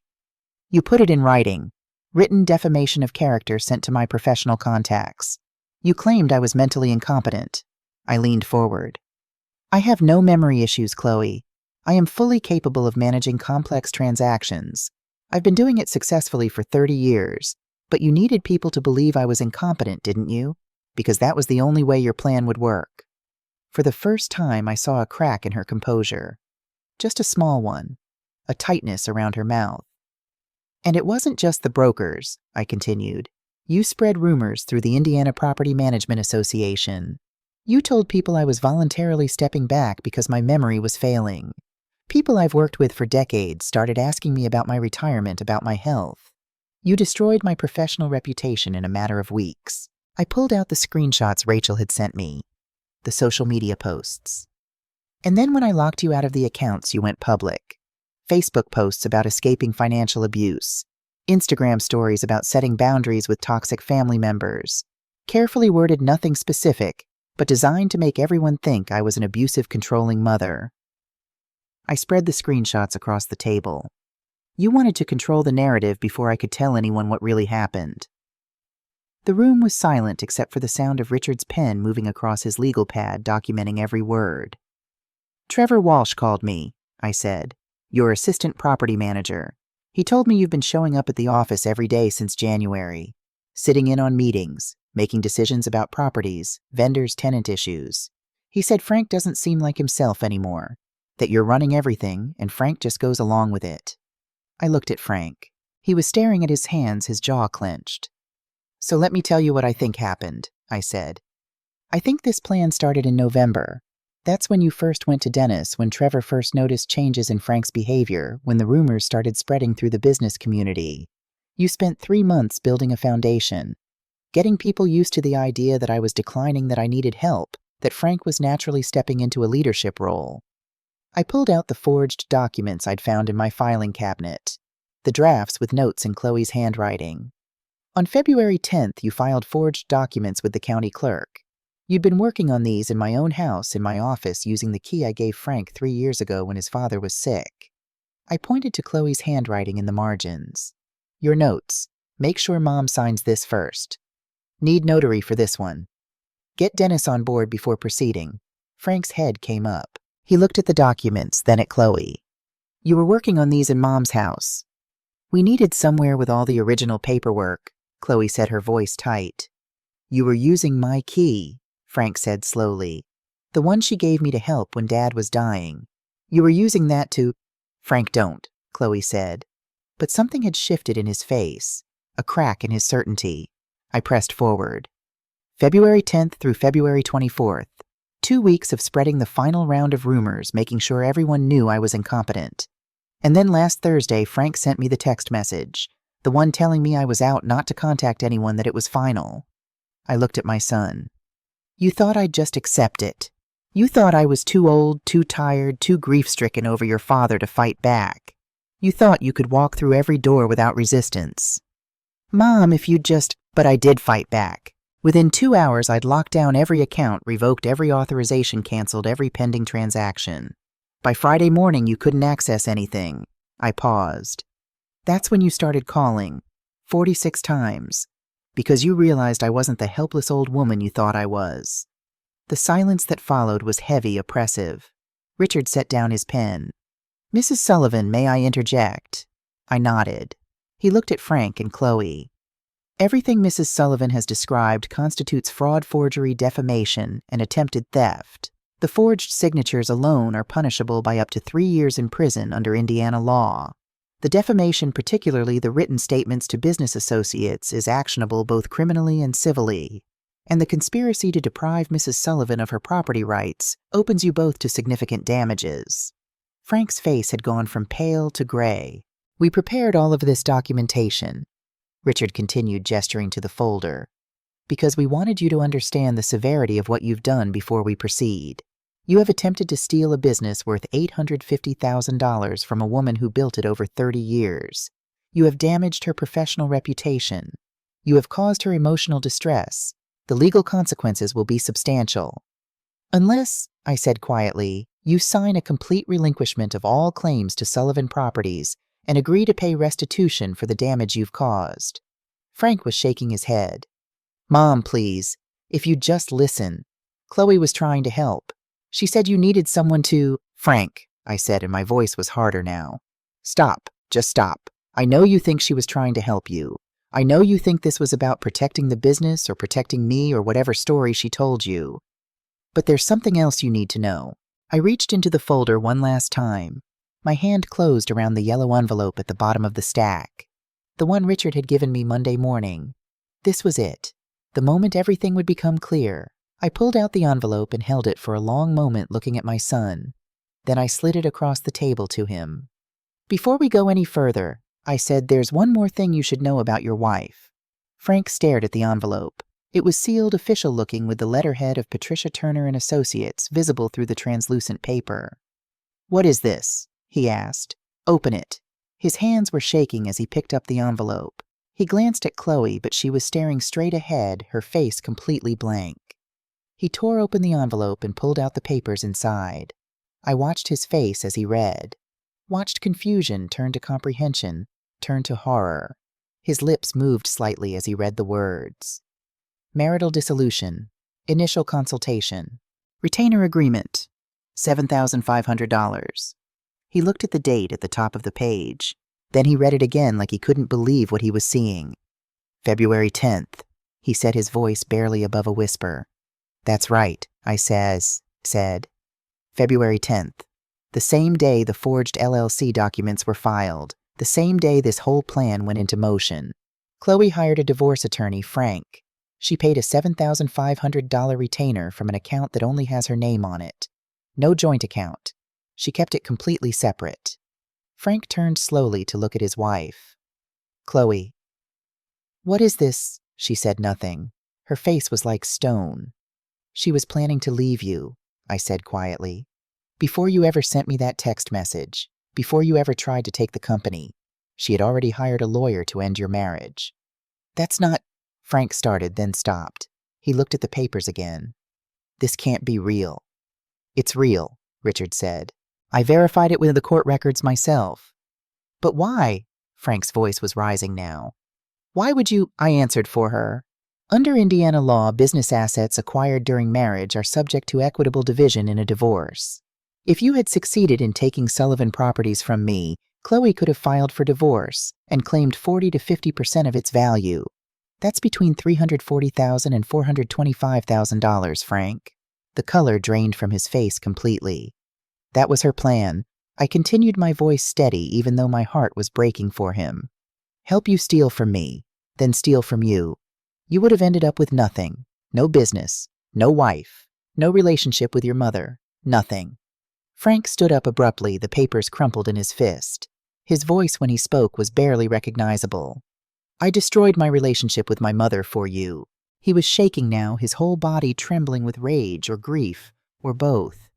Speaker 1: You put it in writing. Written defamation of character sent to my professional contacts. You claimed I was mentally incompetent. I leaned forward. I have no memory issues, Chloe. I am fully capable of managing complex transactions. I've been doing it successfully for 30 years, but you needed people to believe I was incompetent, didn't you? Because that was the only way your plan would work. For the first time, I saw a crack in her composure. Just a small one, a tightness around her mouth. And it wasn't just the brokers, I continued. You spread rumors through the Indiana Property Management Association. You told people I was voluntarily stepping back because my memory was failing. People I've worked with for decades started asking me about my retirement, about my health. You destroyed my professional reputation in a matter of weeks. I pulled out the screenshots Rachel had sent me, the social media posts. And then when I locked you out of the accounts, you went public. Facebook posts about escaping financial abuse, Instagram stories about setting boundaries with toxic family members, carefully worded, nothing specific, but designed to make everyone think I was an abusive, controlling mother. I spread the screenshots across the table. You wanted to control the narrative before I could tell anyone what really happened. The room was silent except for the sound of Richard's pen moving across his legal pad, documenting every word. Trevor Walsh called me, I said. Your assistant property manager. He told me you've been showing up at the office every day since January, sitting in on meetings, making decisions about properties, vendors, tenant issues. He said Frank doesn't seem like himself anymore, that you're running everything and Frank just goes along with it. I looked at Frank. He was staring at his hands, his jaw clenched. So let me tell you what I think happened, I said. I think this plan started in November. That's when you first went to Dennis, when Trevor first noticed changes in Frank's behavior, when the rumors started spreading through the business community. You spent 3 months building a foundation, getting people used to the idea that I was declining, that I needed help, that Frank was naturally stepping into a leadership role. I pulled out the forged documents I'd found in my filing cabinet, the drafts with notes in Chloe's handwriting. On February 10th, you filed forged documents with the county clerk. You'd been working on these in my own house, in my office, using the key I gave Frank 3 years ago when his father was sick. I pointed to Chloe's handwriting in the margins. Your notes. Make sure Mom signs this first. Need notary for this one. Get Dennis on board before proceeding. Frank's head came up. He looked at the documents, then at Chloe. You were working on these in Mom's house. We needed somewhere with all the original paperwork, Chloe said, her voice tight. You were using my key, Frank said slowly. The one she gave me to help when Dad was dying. You were using that to... Frank, don't, Chloe said. But something had shifted in his face, a crack in his certainty. I pressed forward. February 10th through February 24th. 2 weeks of spreading the final round of rumors, making sure everyone knew I was incompetent. And then last Thursday, Frank sent me the text message, the one telling me I was out, not to contact anyone, that it was final. I looked at my son. You thought I'd just accept it. You thought I was too old, too tired, too grief-stricken over your father to fight back. You thought you could walk through every door without resistance. Mom, if you'd just... But I did fight back. Within 2 hours, I'd locked down every account, revoked every authorization, canceled every pending transaction. By Friday morning, you couldn't access anything. I paused. That's when you started calling, 46 times, because you realized I wasn't the helpless old woman you thought I was. The silence that followed was heavy, oppressive. Richard set down his pen. Mrs. Sullivan, may I interject? I nodded. He looked at Frank and Chloe. Everything Mrs. Sullivan has described constitutes fraud, forgery, defamation, and attempted theft. The forged signatures alone are punishable by up to 3 years in prison under Indiana law. The defamation, particularly the written statements to business associates, is actionable both criminally and civilly. And the conspiracy to deprive Mrs. Sullivan of her property rights opens you both to significant damages. Frank's face had gone from pale to gray. We prepared all of this documentation, Richard continued, gesturing to the folder, because we wanted you to understand the severity of what you've done before we proceed. You have attempted to steal a business worth $850,000 from a woman who built it over 30 years. You have damaged her professional reputation. You have caused her emotional distress. The legal consequences will be substantial. Unless, I said quietly, you sign a complete relinquishment of all claims to Sullivan Properties and agree to pay restitution for the damage you've caused. Frank was shaking his head. Mom, please, if you'd just listen. Chloe was trying to help. She said you needed someone to... Frank, I said, and my voice was harder now. Stop. Just stop. I know you think she was trying to help you. I know you think this was about protecting the business or protecting me or whatever story she told you. But there's something else you need to know. I reached into the folder one last time. My hand closed around the yellow envelope at the bottom of the stack. The one Richard had given me Monday morning. This was it. The moment everything would become clear. I pulled out the envelope and held it for a long moment looking at my son. Then I slid it across the table to him. Before we go any further, I said, there's one more thing you should know about your wife. Frank stared at the envelope. It was sealed, official-looking, with the letterhead of Patricia Turner and Associates visible through the translucent paper. What is this? He asked. Open it. His hands were shaking as he picked up the envelope. He glanced at Chloe, but she was staring straight ahead, her face completely blank. He tore open the envelope and pulled out the papers inside. I watched his face as he read. Watched confusion turn to comprehension, turn to horror. His lips moved slightly as he read the words. Marital dissolution. Initial consultation. Retainer agreement. $7,500. He looked at the date at the top of the page. Then he read it again like he couldn't believe what he was seeing. February 10th. He said, his voice barely above a whisper. That's right, I said. February 10th. The same day the forged LLC documents were filed. The same day this whole plan went into motion. Chloe hired a divorce attorney, Frank. She paid a $7,500 retainer from an account that only has her name on it. No joint account. She kept it completely separate. Frank turned slowly to look at his wife. Chloe. What is this? She said nothing. Her face was like stone. She was planning to leave you, I said quietly. Before you ever sent me that text message, before you ever tried to take the company, she had already hired a lawyer to end your marriage. That's not... Frank started, then stopped. He looked at the papers again. This can't be real. It's real, Richard said. I verified it with the court records myself. But why? Frank's voice was rising now. Why would you... I answered for her. Under Indiana law, business assets acquired during marriage are subject to equitable division in a divorce. If you had succeeded in taking Sullivan Properties from me, Chloe could have filed for divorce and claimed 40 to 50% of its value. That's between $340,000 and $425,000, Frank. The color drained from his face completely. That was her plan. I continued, my voice steady even though my heart was breaking for him. Help you steal from me, then steal from you. You would have ended up with nothing. No business, no wife, no relationship with your mother, nothing. Frank stood up abruptly, the papers crumpled in his fist. His voice when he spoke was barely recognizable. I destroyed my relationship with my mother for you. He was shaking now, his whole body trembling with rage or grief, or both.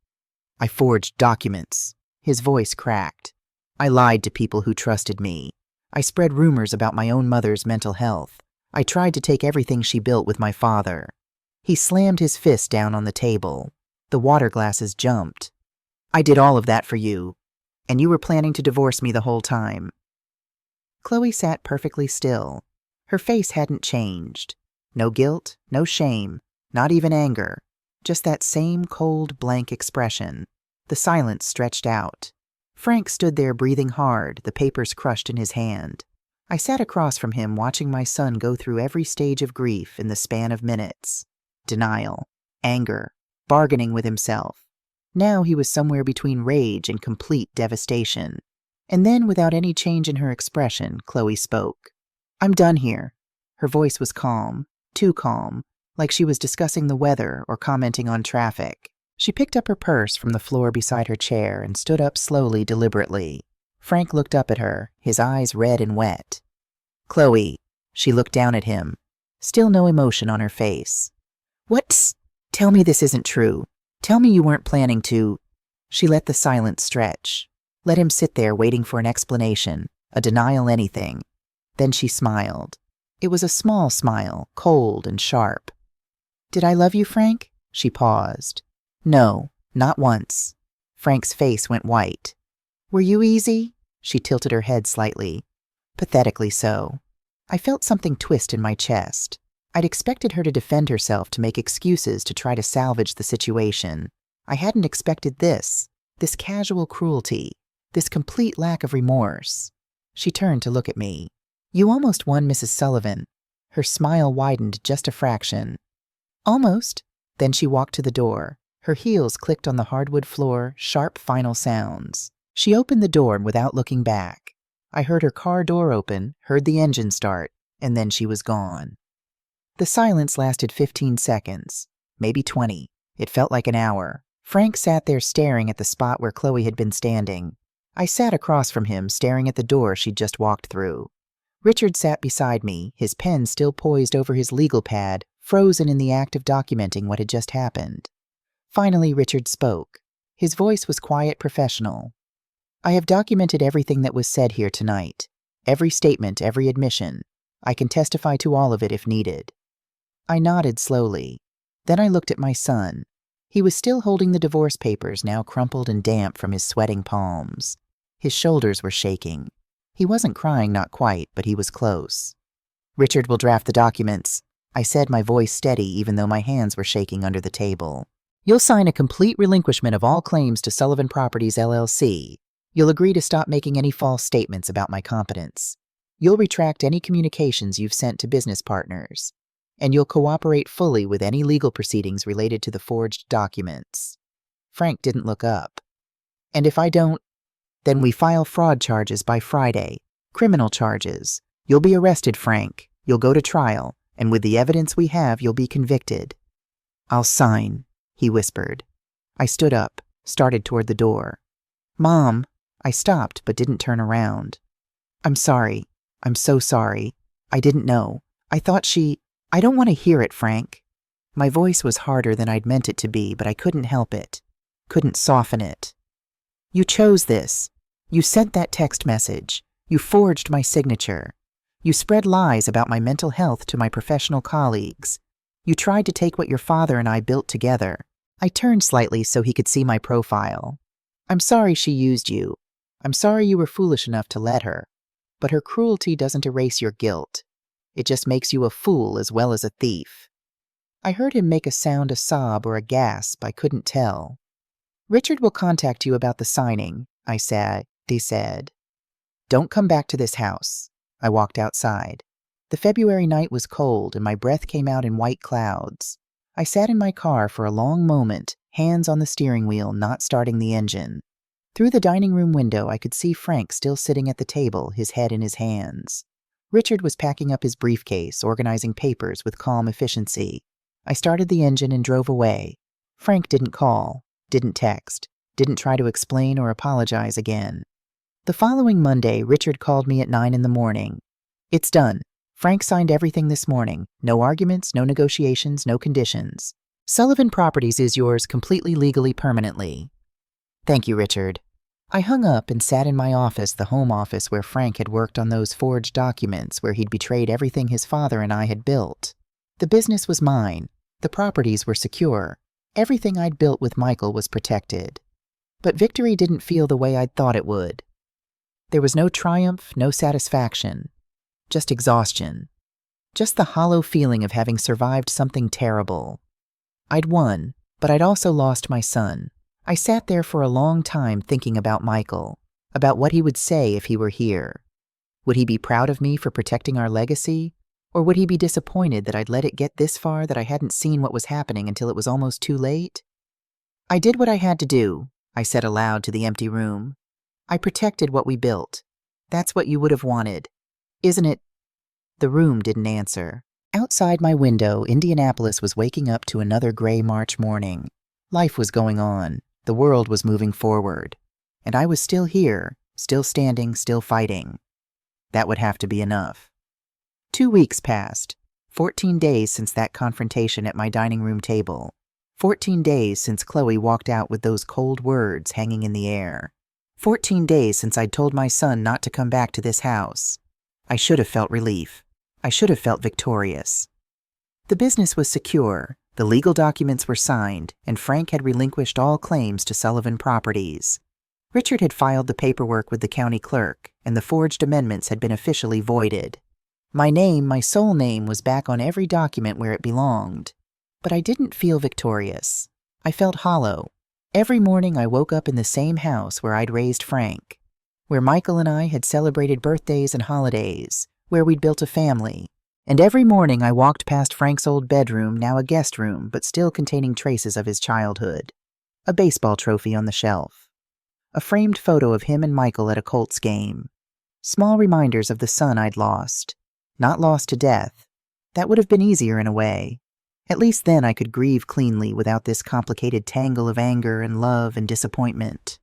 Speaker 1: I forged documents. His voice cracked. I lied to people who trusted me. I spread rumors about my own mother's mental health. I tried to take everything she built with my father. He slammed his fist down on the table. The water glasses jumped. I did all of that for you, and you were planning to divorce me the whole time. Chloe sat perfectly still. Her face hadn't changed. No guilt, no shame, not even anger. Just that same cold, blank expression. The silence stretched out. Frank stood there breathing hard, the papers crushed in his hand. I sat across from him watching my son go through every stage of grief in the span of minutes. Denial, anger, bargaining with himself. Now he was somewhere between rage and complete devastation. And then, without any change in her expression, Chloe spoke. I'm done here. Her voice was calm, too calm, like she was discussing the weather or commenting on traffic. She picked up her purse from the floor beside her chair and stood up slowly, deliberately. Frank looked up at her, his eyes red and wet. Chloe. She looked down at him. Still no emotion on her face. What? Tell me this isn't true. Tell me you weren't planning to... She let the silence stretch. Let him sit there waiting for an explanation, a denial, anything. Then she smiled. It was a small smile, cold and sharp. Did I love you, Frank? She paused. No, not once. Frank's face went white. Were you easy? She tilted her head slightly. Pathetically so. I felt something twist in my chest. I'd expected her to defend herself, to make excuses, to try to salvage the situation. I hadn't expected this. this casual cruelty, this complete lack of remorse. She turned to look at me. "You almost won, Mrs. Sullivan." Her smile widened just a fraction. "Almost." Then she walked to the door. Her heels clicked on the hardwood floor, sharp final sounds. She opened the door without looking back. I heard her car door open, heard the engine start, and then she was gone. The silence lasted 15 seconds, maybe 20. It felt like an hour. Frank sat there staring at the spot where Chloe had been standing. I sat across from him, staring at the door she'd just walked through. Richard sat beside me, his pen still poised over his legal pad, frozen in the act of documenting what had just happened. Finally, Richard spoke. His voice was quiet, professional. "I have documented everything that was said here tonight. Every statement, every admission. I can testify to all of it if needed." I nodded slowly. Then I looked at my son. He was still holding the divorce papers, now crumpled and damp from his sweating palms. His shoulders were shaking. He wasn't crying, not quite, but he was close. "Richard will draft the documents," I said, my voice steady even though my hands were shaking under the table. "You'll sign a complete relinquishment of all claims to Sullivan Properties, LLC. You'll agree to stop making any false statements about my competence. You'll retract any communications you've sent to business partners. And you'll cooperate fully with any legal proceedings related to the forged documents." Frank didn't look up. "And if I don't?" "Then we file fraud charges by Friday. Criminal charges. You'll be arrested, Frank. You'll go to trial. And with the evidence we have, you'll be convicted." "I'll sign," he whispered. I stood up, started toward the door. "Mom." I stopped but didn't turn around. "I'm sorry. I'm so sorry. I didn't know. I thought she—" "I don't want to hear it, Frank." My voice was harder than I'd meant it to be, but I couldn't help it. Couldn't soften it. "You chose this. You sent that text message. You forged my signature. You spread lies about my mental health to my professional colleagues. You tried to take what your father and I built together." I turned slightly so he could see my profile. "I'm sorry she used you. I'm sorry you were foolish enough to let her. But her cruelty doesn't erase your guilt. It just makes you a fool as well as a thief." I heard him make a sound, a sob or a gasp, I couldn't tell. "Richard will contact you about the signing," he said. "Don't come back to this house." I walked outside. The February night was cold and my breath came out in white clouds. I sat in my car for a long moment, hands on the steering wheel, not starting the engine. Through the dining room window, I could see Frank still sitting at the table, his head in his hands. Richard was packing up his briefcase, organizing papers with calm efficiency. I started the engine and drove away. Frank didn't call, didn't text, didn't try to explain or apologize again. The following Monday, Richard called me at 9 in the morning. "It's done. Frank signed everything this morning. No arguments, no negotiations, no conditions. Sullivan Properties is yours completely, legally, permanently." "Thank you, Richard." I hung up and sat in my office, the home office where Frank had worked on those forged documents, where he'd betrayed everything his father and I had built. The business was mine. The properties were secure. Everything I'd built with Michael was protected. But victory didn't feel the way I'd thought it would. There was no triumph, no satisfaction. Just exhaustion. Just the hollow feeling of having survived something terrible. I'd won, but I'd also lost my son. I sat there for a long time thinking about Michael, about what he would say if he were here. Would he be proud of me for protecting our legacy? Or would he be disappointed that I'd let it get this far, that I hadn't seen what was happening until it was almost too late? "I did what I had to do," I said aloud to the empty room. "I protected what we built. That's what you would have wanted. Isn't it?" The room didn't answer. Outside my window, Indianapolis was waking up to another gray March morning. Life was going on. The world was moving forward. And I was still here, still standing, still fighting. That would have to be enough. 2 weeks passed. 14 days since that confrontation at my dining room table. 14 days since Chloe walked out with those cold words hanging in the air. 14 days since I'd told my son not to come back to this house. I should have felt relief. I should have felt victorious. The business was secure, the legal documents were signed, and Frank had relinquished all claims to Sullivan Properties. Richard had filed the paperwork with the county clerk, and the forged amendments had been officially voided. My name, my sole name, was back on every document where it belonged. But I didn't feel victorious. I felt hollow. Every morning I woke up in the same house where I'd raised Frank, where Michael and I had celebrated birthdays and holidays, where we'd built a family. And every morning I walked past Frank's old bedroom, now a guest room, but still containing traces of his childhood. A baseball trophy on the shelf. A framed photo of him and Michael at a Colts game. Small reminders of the son I'd lost. Not lost to death. That would have been easier in a way. At least then I could grieve cleanly without this complicated tangle of anger and love and disappointment.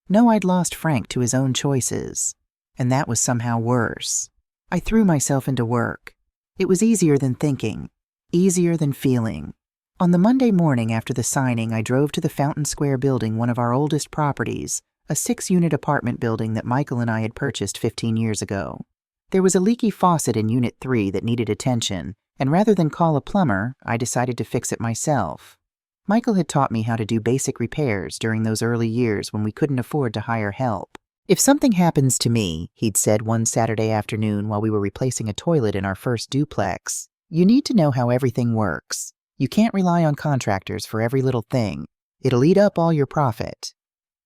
Speaker 1: No, I'd lost Frank to his own choices. And that was somehow worse. I threw myself into work. It was easier than thinking. Easier than feeling. On the Monday morning after the signing, I drove to the Fountain Square building, one of our oldest properties, a 6-unit apartment building that Michael and I had purchased 15 years ago. There was a leaky faucet in Unit 3 that needed attention, and rather than call a plumber, I decided to fix it myself. Michael had taught me how to do basic repairs during those early years when we couldn't afford to hire help. "If something happens to me," he'd said one Saturday afternoon while we were replacing a toilet in our first duplex, "you need to know how everything works. You can't rely on contractors for every little thing. It'll eat up all your profit."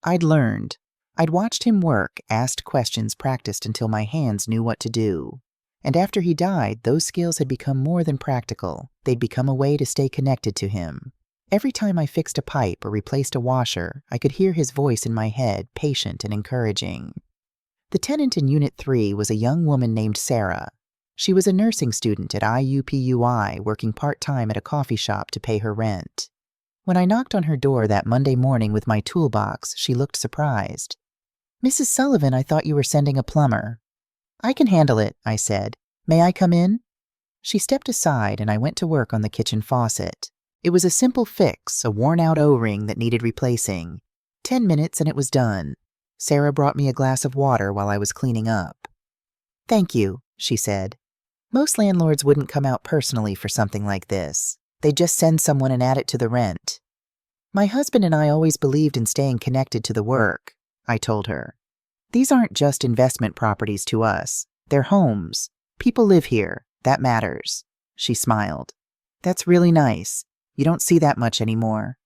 Speaker 1: I'd learned. I'd watched him work, asked questions, practiced until my hands knew what to do. And after he died, those skills had become more than practical. They'd become a way to stay connected to him. Every time I fixed a pipe or replaced a washer, I could hear his voice in my head, patient and encouraging. The tenant in Unit 3 was a young woman named Sarah. She was a nursing student at IUPUI, working part-time at a coffee shop to pay her rent. When I knocked on her door that Monday morning with my toolbox, she looked surprised. "Mrs. Sullivan, I thought you were sending a plumber." "I can handle it," I said. "May I come in?" She stepped aside and I went to work on the kitchen faucet. It was a simple fix, a worn-out O-ring that needed replacing. 10 minutes and it was done. Sarah brought me a glass of water while I was cleaning up. "Thank you," she said. "Most landlords wouldn't come out personally for something like this. They'd just send someone and add it to the rent." "My husband and I always believed in staying connected to the work," I told her. "These aren't just investment properties to us. They're homes. People live here. That matters." She smiled. "That's really nice. You don't see that much anymore."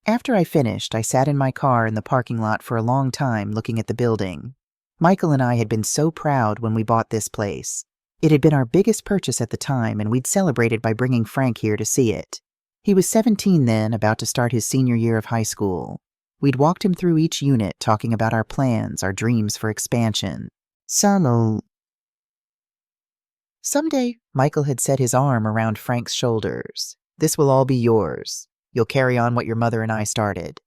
Speaker 1: After I finished, I sat in my car in the parking lot for a long time looking at the building. Michael and I had been so proud when we bought this place. It had been our biggest purchase at the time, and we'd celebrated by bringing Frank here to see it. He was 17 then, about to start his senior year of high school. We'd walked him through each unit, talking about our plans, our dreams for expansion. Someday, Michael had set his arm around Frank's shoulders. "This will all be yours. You'll carry on what your mother and I started."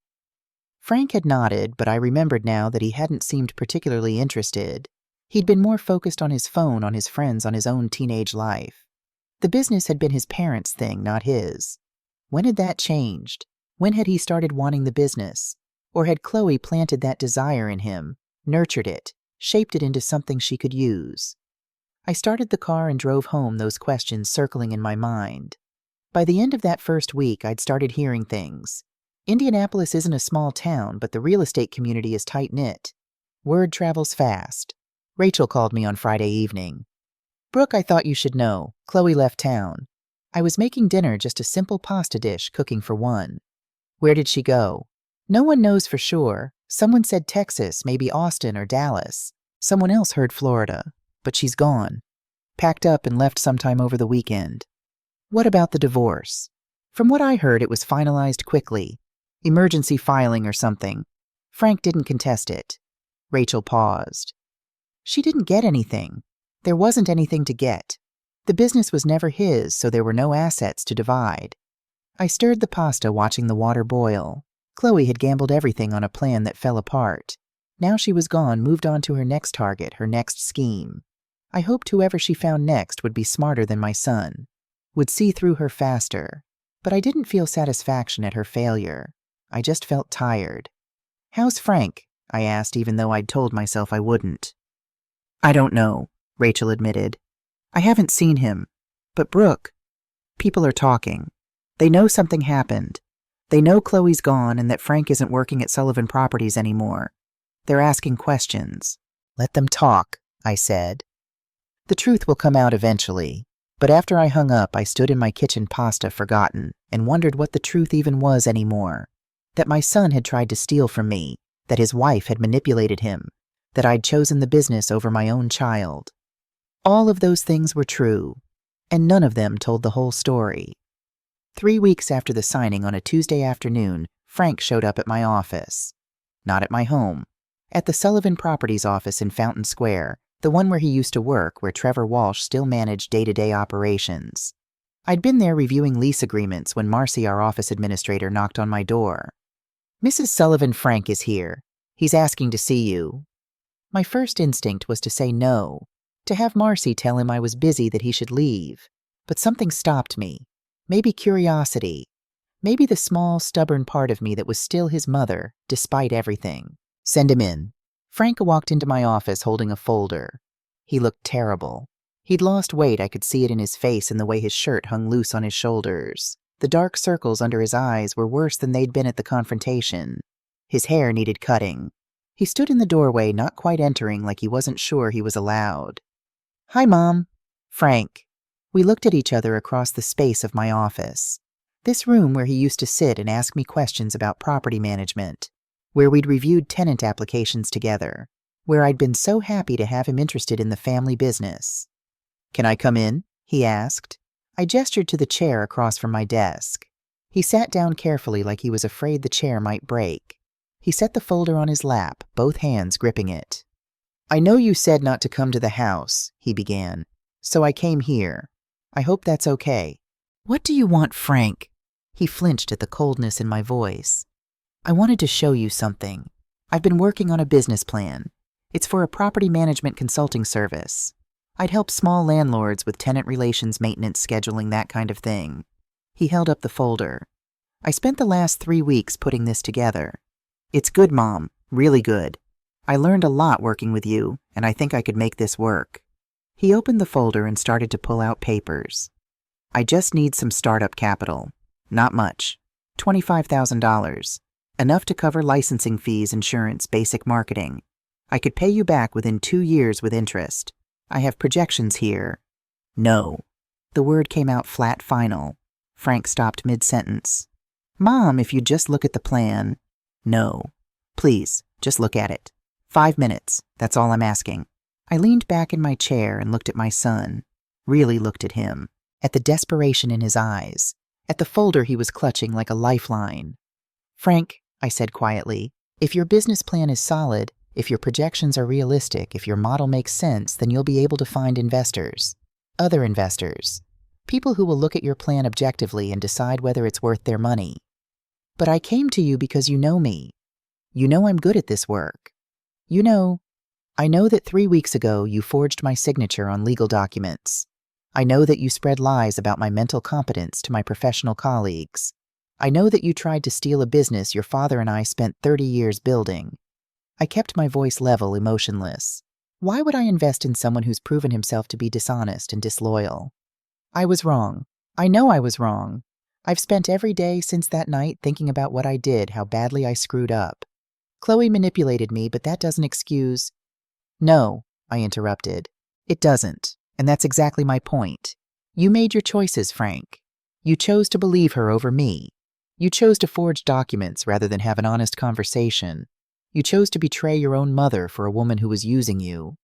Speaker 1: Frank had nodded, but I remembered now that he hadn't seemed particularly interested. He'd been more focused on his phone, on his friends, on his own teenage life. The business had been his parents' thing, not his. When had that changed? When had he started wanting the business? Or had Chloe planted that desire in him, nurtured it, shaped it into something she could use? I started the car and drove home, those questions circling in my mind. By the end of that first week, I'd started hearing things. Indianapolis isn't a small town, but the real estate community is tight-knit. Word travels fast. Rachel called me on Friday evening. "Brooke, I thought you should know. Chloe left town." I was making dinner, just a simple pasta dish, cooking for one. "Where did she go?" "No one knows for sure. Someone said Texas, maybe Austin or Dallas. Someone else heard Florida. But she's gone. Packed up and left sometime over the weekend." "What about the divorce?" "From what I heard, it was finalized quickly. Emergency filing or something. Frank didn't contest it." Rachel paused. "She didn't get anything. There wasn't anything to get. The business was never his, so there were no assets to divide." I stirred the pasta, watching the water boil. Chloe had gambled everything on a plan that fell apart. Now she was gone, moved on to her next target, her next scheme. I hoped whoever she found next would be smarter than my son, would see through her faster. But I didn't feel satisfaction at her failure. I just felt tired. "How's Frank?" I asked, even though I'd told myself I wouldn't. "I don't know," Rachel admitted. "I haven't seen him. But Brooke, people are talking. They know something happened. They know Chloe's gone and that Frank isn't working at Sullivan Properties anymore. They're asking questions." "Let them talk," I said. "The truth will come out eventually." But after I hung up, I stood in my kitchen, pasta forgotten, and wondered what the truth even was anymore. That my son had tried to steal from me, that his wife had manipulated him, that I'd chosen the business over my own child. All of those things were true, and none of them told the whole story. 3 weeks after the signing on a Tuesday afternoon, Frank showed up at my office. Not at my home. At the Sullivan Properties office in Fountain Square, the one where he used to work, where Trevor Walsh still managed day-to-day operations. I'd been there reviewing lease agreements when Marcy, our office administrator, knocked on my door. "Mrs. Sullivan, Frank is here. He's asking to see you." My first instinct was to say no, to have Marcy tell him I was busy, that he should leave. But something stopped me. Maybe curiosity. Maybe the small, stubborn part of me that was still his mother, despite everything. "Send him in." Frank walked into my office holding a folder. He looked terrible. He'd lost weight. I could see it in his face and the way his shirt hung loose on his shoulders. The dark circles under his eyes were worse than they'd been at the confrontation. His hair needed cutting. He stood in the doorway, not quite entering, like he wasn't sure he was allowed. "Hi, Mom." Frank. We looked at each other across the space of my office. This room where he used to sit and ask me questions about property management, where we'd reviewed tenant applications together, where I'd been so happy to have him interested in the family business. "Can I come in?" he asked. I gestured to the chair across from my desk. He sat down carefully, like he was afraid the chair might break. He set the folder on his lap, both hands gripping it. "I know you said not to come to the house," he began, "so I came here. I hope that's okay." "What do you want, Frank?" He flinched at the coldness in my voice. "I wanted to show you something. I've been working on a business plan. It's for a property management consulting service. I'd help small landlords with tenant relations, maintenance, scheduling, that kind of thing." He held up the folder. "I spent the last 3 weeks putting this together. It's good, Mom, really good. I learned a lot working with you, and I think I could make this work." He opened the folder and started to pull out papers. "I just need some startup capital. Not much. $25,000. Enough to cover licensing fees, insurance, basic marketing. I could pay you back within 2 years with interest. I have projections here." "No." The word came out flat, final. Frank stopped mid-sentence. "Mom, if you just look at the plan." "No. Please, just look at it. 5 minutes. That's all I'm asking." I leaned back in my chair and looked at my son. Really looked at him. At the desperation in his eyes. At the folder he was clutching like a lifeline. "Frank," I said quietly, "if your business plan is solid, if your projections are realistic, if your model makes sense, then you'll be able to find investors. Other investors. People who will look at your plan objectively and decide whether it's worth their money. But I came to you because you know me. You know I'm good at this work. I know that 3 weeks ago you forged my signature on legal documents. I know that you spread lies about my mental competence to my professional colleagues. I know that you tried to steal a business your father and I spent 30 years building." I kept my voice level, emotionless. Why would I invest in someone who's proven himself to be dishonest and disloyal? I was wrong. I know I was wrong. I've spent every day since that night thinking about what I did, how badly I screwed up. Chloe manipulated me, but that doesn't excuse— "No," I interrupted. "It doesn't, and that's exactly my point. You made your choices, Frank. You chose to believe her over me. You chose to forge documents rather than have an honest conversation. You chose to betray your own mother for a woman who was using you."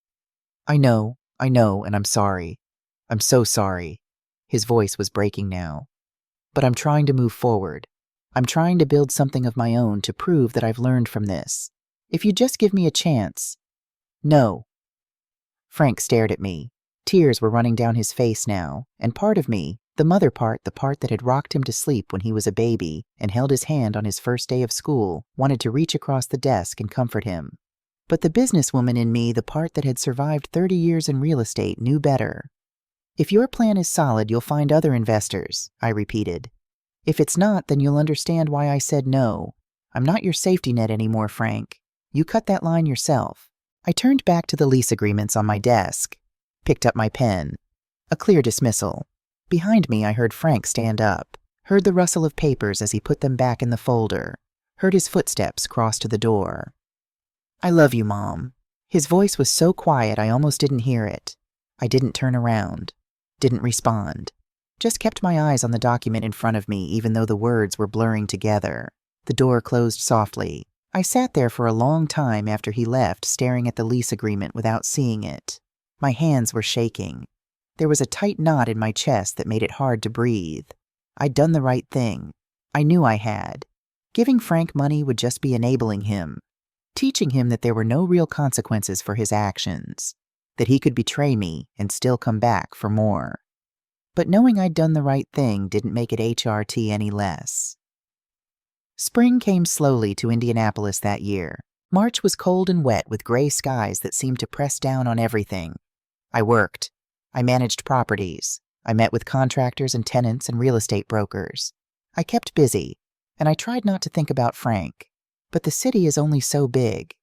Speaker 1: I know, and I'm sorry. I'm so sorry." His voice was breaking now. "But I'm trying to move forward. I'm trying to build something of my own to prove that I've learned from this. If you just give me a chance—" "No." Frank stared at me. Tears were running down his face now, and part of me, the mother part, the part that had rocked him to sleep when he was a baby and held his hand on his first day of school, wanted to reach across the desk and comfort him. But the businesswoman in me, the part that had survived 30 years in real estate, knew better. "If your plan is solid, you'll find other investors," I repeated. "If it's not, then you'll understand why I said no. I'm not your safety net anymore, Frank. You cut that line yourself." I turned back to the lease agreements on my desk, picked up my pen. A clear dismissal. Behind me, I heard Frank stand up, heard the rustle of papers as he put them back in the folder, heard his footsteps cross to the door. "I love you, Mom." His voice was so quiet I almost didn't hear it. I didn't turn around, didn't respond. Just kept my eyes on the document in front of me, even though the words were blurring together. The door closed softly. I sat there for a long time after he left, staring at the lease agreement without seeing it. My hands were shaking. There was a tight knot in my chest that made it hard to breathe. I'd done the right thing. I knew I had. Giving Frank money would just be enabling him, teaching him that there were no real consequences for his actions, that he could betray me and still come back for more. But knowing I'd done the right thing didn't make it HRT any less. Spring came slowly to Indianapolis that year. March was cold and wet with gray skies that seemed to press down on everything. I worked. I managed properties. I met with contractors and tenants and real estate brokers. I kept busy, and I tried not to think about Frank. But the city is only so big.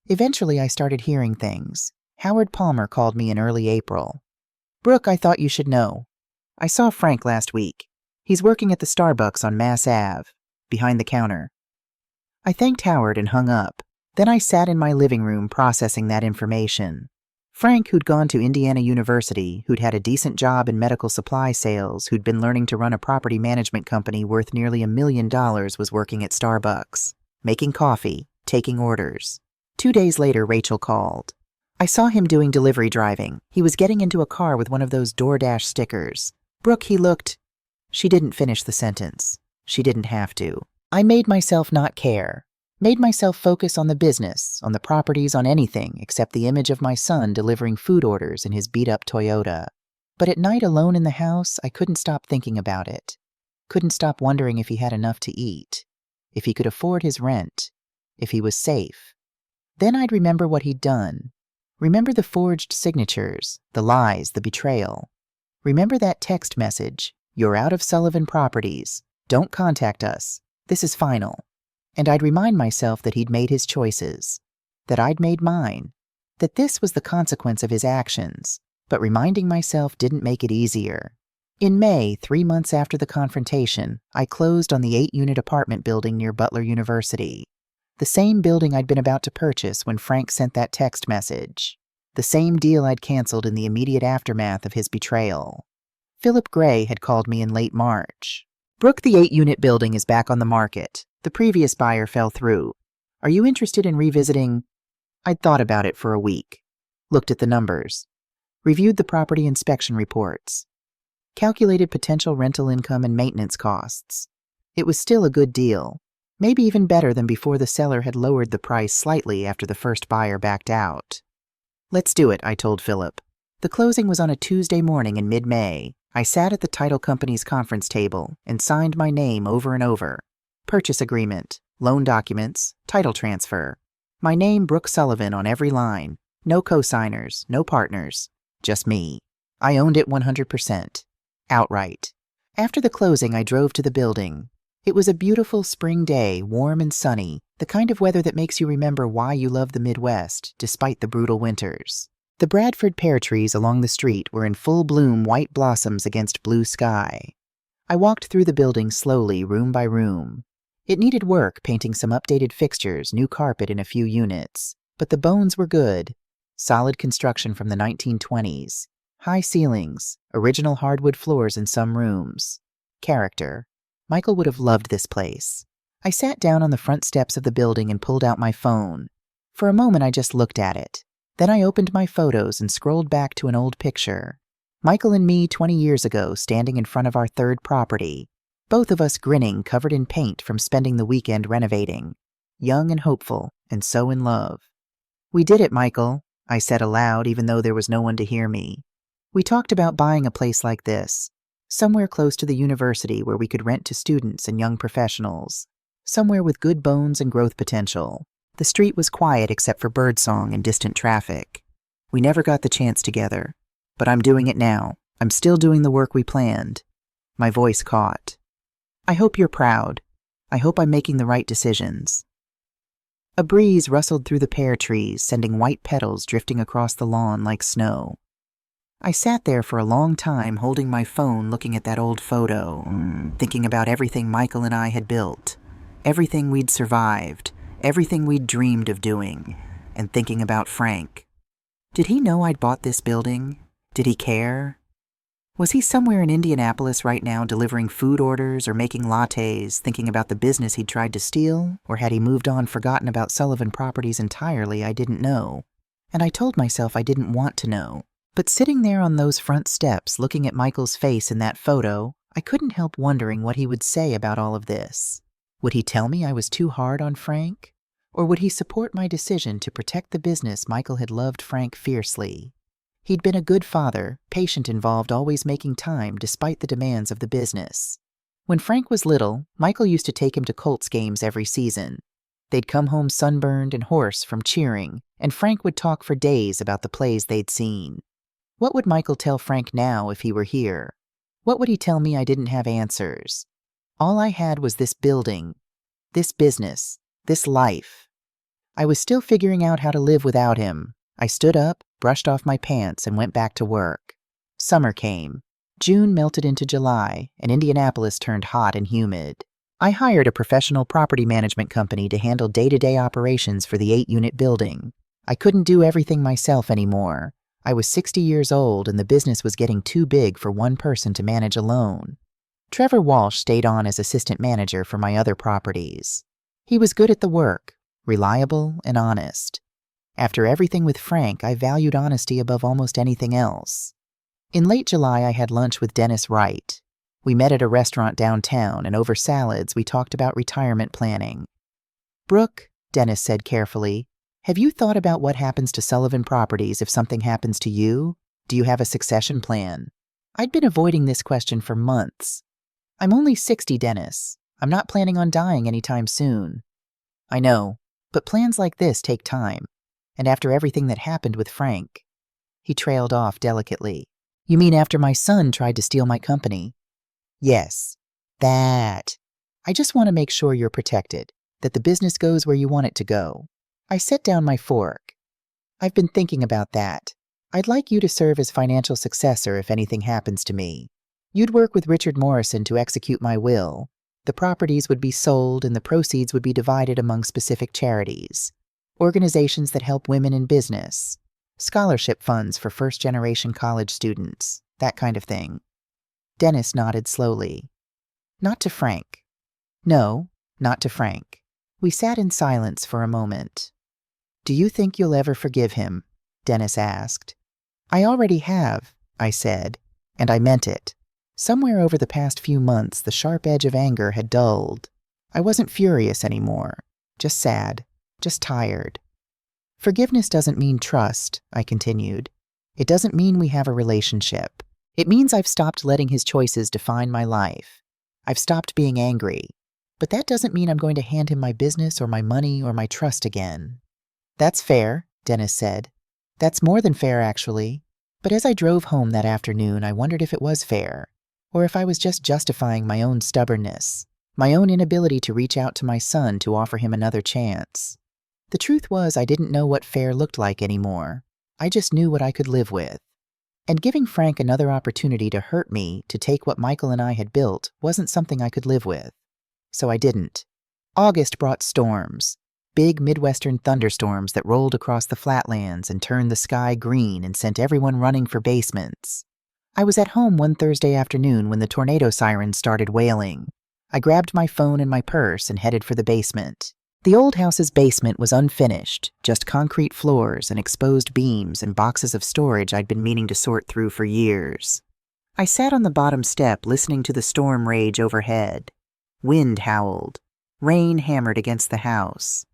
Speaker 1: Eventually, I started hearing things. Howard Palmer called me in early April. "Brooke, I thought you should know. I saw Frank last week. He's working at the Starbucks on Mass Ave, behind the counter." I thanked Howard and hung up. Then I sat in my living room processing that information. Frank, who'd gone to Indiana University, who'd had a decent job in medical supply sales, who'd been learning to run a property management company worth nearly $1 million, was working at Starbucks, making coffee, taking orders. 2 days later, Rachel called. I saw him doing delivery driving. He was getting into a car with one of those DoorDash stickers. "Brooke, he looked—" She didn't finish the sentence. She didn't have to. I made myself not care. Made myself focus on the business, on the properties, on anything except the image of my son delivering food orders in his beat-up Toyota. But at night alone in the house, I couldn't stop thinking about it. Couldn't stop wondering if he had enough to eat, if he could afford his rent, if he was safe. Then I'd remember what he'd done. Remember the forged signatures, the lies, the betrayal. Remember that text message, "You're out of Sullivan Properties. Don't contact us. This is final." And I'd remind myself that he'd made his choices, that I'd made mine, that this was the consequence of his actions, but reminding myself didn't make it easier. In May, 3 months after the confrontation, I closed on the 8-unit apartment building near Butler University, the same building I'd been about to purchase when Frank sent that text message, the same deal I'd canceled in the immediate aftermath of his betrayal. Philip Gray had called me in late March. "Brooke, the 8-unit building is back on the market. The previous buyer fell through. Are you interested in revisiting?" I'd thought about it for a week, looked at the numbers, reviewed the property inspection reports, calculated potential rental income and maintenance costs. It was still a good deal, maybe even better than before the seller had lowered the price slightly after the first buyer backed out. "Let's do it," I told Philip. The closing was on a Tuesday morning in mid-May. I sat at the title company's conference table and signed my name over and over. Purchase agreement, loan documents, title transfer. My name, Brooke Sullivan, on every line. No co-signers, no partners. Just me. I owned it 100%. Outright. After the closing, I drove to the building. It was a beautiful spring day, warm and sunny, the kind of weather that makes you remember why you love the Midwest, despite the brutal winters. The Bradford pear trees along the street were in full bloom, white blossoms against blue sky. I walked through the building slowly, room by room. It needed work, painting some updated fixtures, new carpet in a few units. But the bones were good. Solid construction from the 1920s. High ceilings, original hardwood floors in some rooms. Character. Michael would have loved this place. I sat down on the front steps of the building and pulled out my phone. For a moment, I just looked at it. Then I opened my photos and scrolled back to an old picture. Michael and me 20 years ago, standing in front of our third property. Both of us grinning, covered in paint from spending the weekend renovating. Young and hopeful, and so in love. "We did it, Michael," I said aloud, even though there was no one to hear me. "We talked about buying a place like this. Somewhere close to the university where we could rent to students and young professionals. Somewhere with good bones and growth potential. The street was quiet except for birdsong and distant traffic. We never got the chance together. But I'm doing it now. I'm still doing the work we planned." My voice caught. "I hope you're proud. I hope I'm making the right decisions." A breeze rustled through the pear trees, sending white petals drifting across the lawn like snow. I sat there for a long time, holding my phone, looking at that old photo, thinking about everything Michael and I had built, everything we'd survived, everything we'd dreamed of doing, and thinking about Frank. Did he know I'd bought this building? Did he care? Was he somewhere in Indianapolis right now delivering food orders or making lattes, thinking about the business he'd tried to steal? Or had he moved on, forgotten about Sullivan Properties entirely? I didn't know. And I told myself I didn't want to know. But sitting there on those front steps, looking at Michael's face in that photo, I couldn't help wondering what he would say about all of this. Would he tell me I was too hard on Frank? Or would he support my decision to protect the business Michael had loved Frank fiercely? He'd been a good father, patient involved, always making time despite the demands of the business. When Frank was little, Michael used to take him to Colts games every season. They'd come home sunburned and hoarse from cheering, and Frank would talk for days about the plays they'd seen. What would Michael tell Frank now if he were here? What would he tell me? I didn't have answers. All I had was this building, this business, this life. I was still figuring out how to live without him. I stood up, brushed off my pants, and went back to work. Summer came. June melted into July, and Indianapolis turned hot and humid. I hired a professional property management company to handle day-to-day operations for the 8-unit building. I couldn't do everything myself anymore. I was 60 years old, and the business was getting too big for one person to manage alone. Trevor Walsh stayed on as assistant manager for my other properties. He was good at the work, reliable and honest. After everything with Frank, I valued honesty above almost anything else. In late July, I had lunch with Dennis Wright. We met at a restaurant downtown, and over salads, we talked about retirement planning. "Brooke," Dennis said carefully, "have you thought about what happens to Sullivan Properties if something happens to you? Do you have a succession plan?" I'd been avoiding this question for months. "I'm only 60, Dennis. I'm not planning on dying anytime soon." "I know, but plans like this take time. And after everything that happened with Frank." He trailed off delicately. "You mean after my son tried to steal my company?" "Yes, that. I just want to make sure you're protected, that the business goes where you want it to go." I set down my fork. "I've been thinking about that. I'd like you to serve as financial successor if anything happens to me. You'd work with Richard Morrison to execute my will. The properties would be sold and the proceeds would be divided among specific charities. Organizations that help women in business, scholarship funds for first-generation college students, that kind of thing." Dennis nodded slowly. "Not to Frank." "No, not to Frank." We sat in silence for a moment. "Do you think you'll ever forgive him?" Dennis asked. "I already have," I said, and I meant it. Somewhere over the past few months, the sharp edge of anger had dulled. I wasn't furious anymore, just sad. Just tired. "Forgiveness doesn't mean trust," I continued. "It doesn't mean we have a relationship. It means I've stopped letting his choices define my life. I've stopped being angry. But that doesn't mean I'm going to hand him my business or my money or my trust again." "That's fair," Dennis said. "That's more than fair, actually." But as I drove home that afternoon, I wondered if it was fair, or if I was just justifying my own stubbornness, my own inability to reach out to my son to offer him another chance. The truth was, I didn't know what fair looked like anymore. I just knew what I could live with. And giving Frank another opportunity to hurt me, to take what Michael and I had built, wasn't something I could live with. So I didn't. August brought storms. Big Midwestern thunderstorms that rolled across the flatlands and turned the sky green and sent everyone running for basements. I was at home one Thursday afternoon when the tornado sirens started wailing. I grabbed my phone and my purse and headed for the basement. The old house's basement was unfinished, just concrete floors and exposed beams and boxes of storage I'd been meaning to sort through for years. I sat on the bottom step listening to the storm rage overhead. Wind howled. Rain hammered against the house.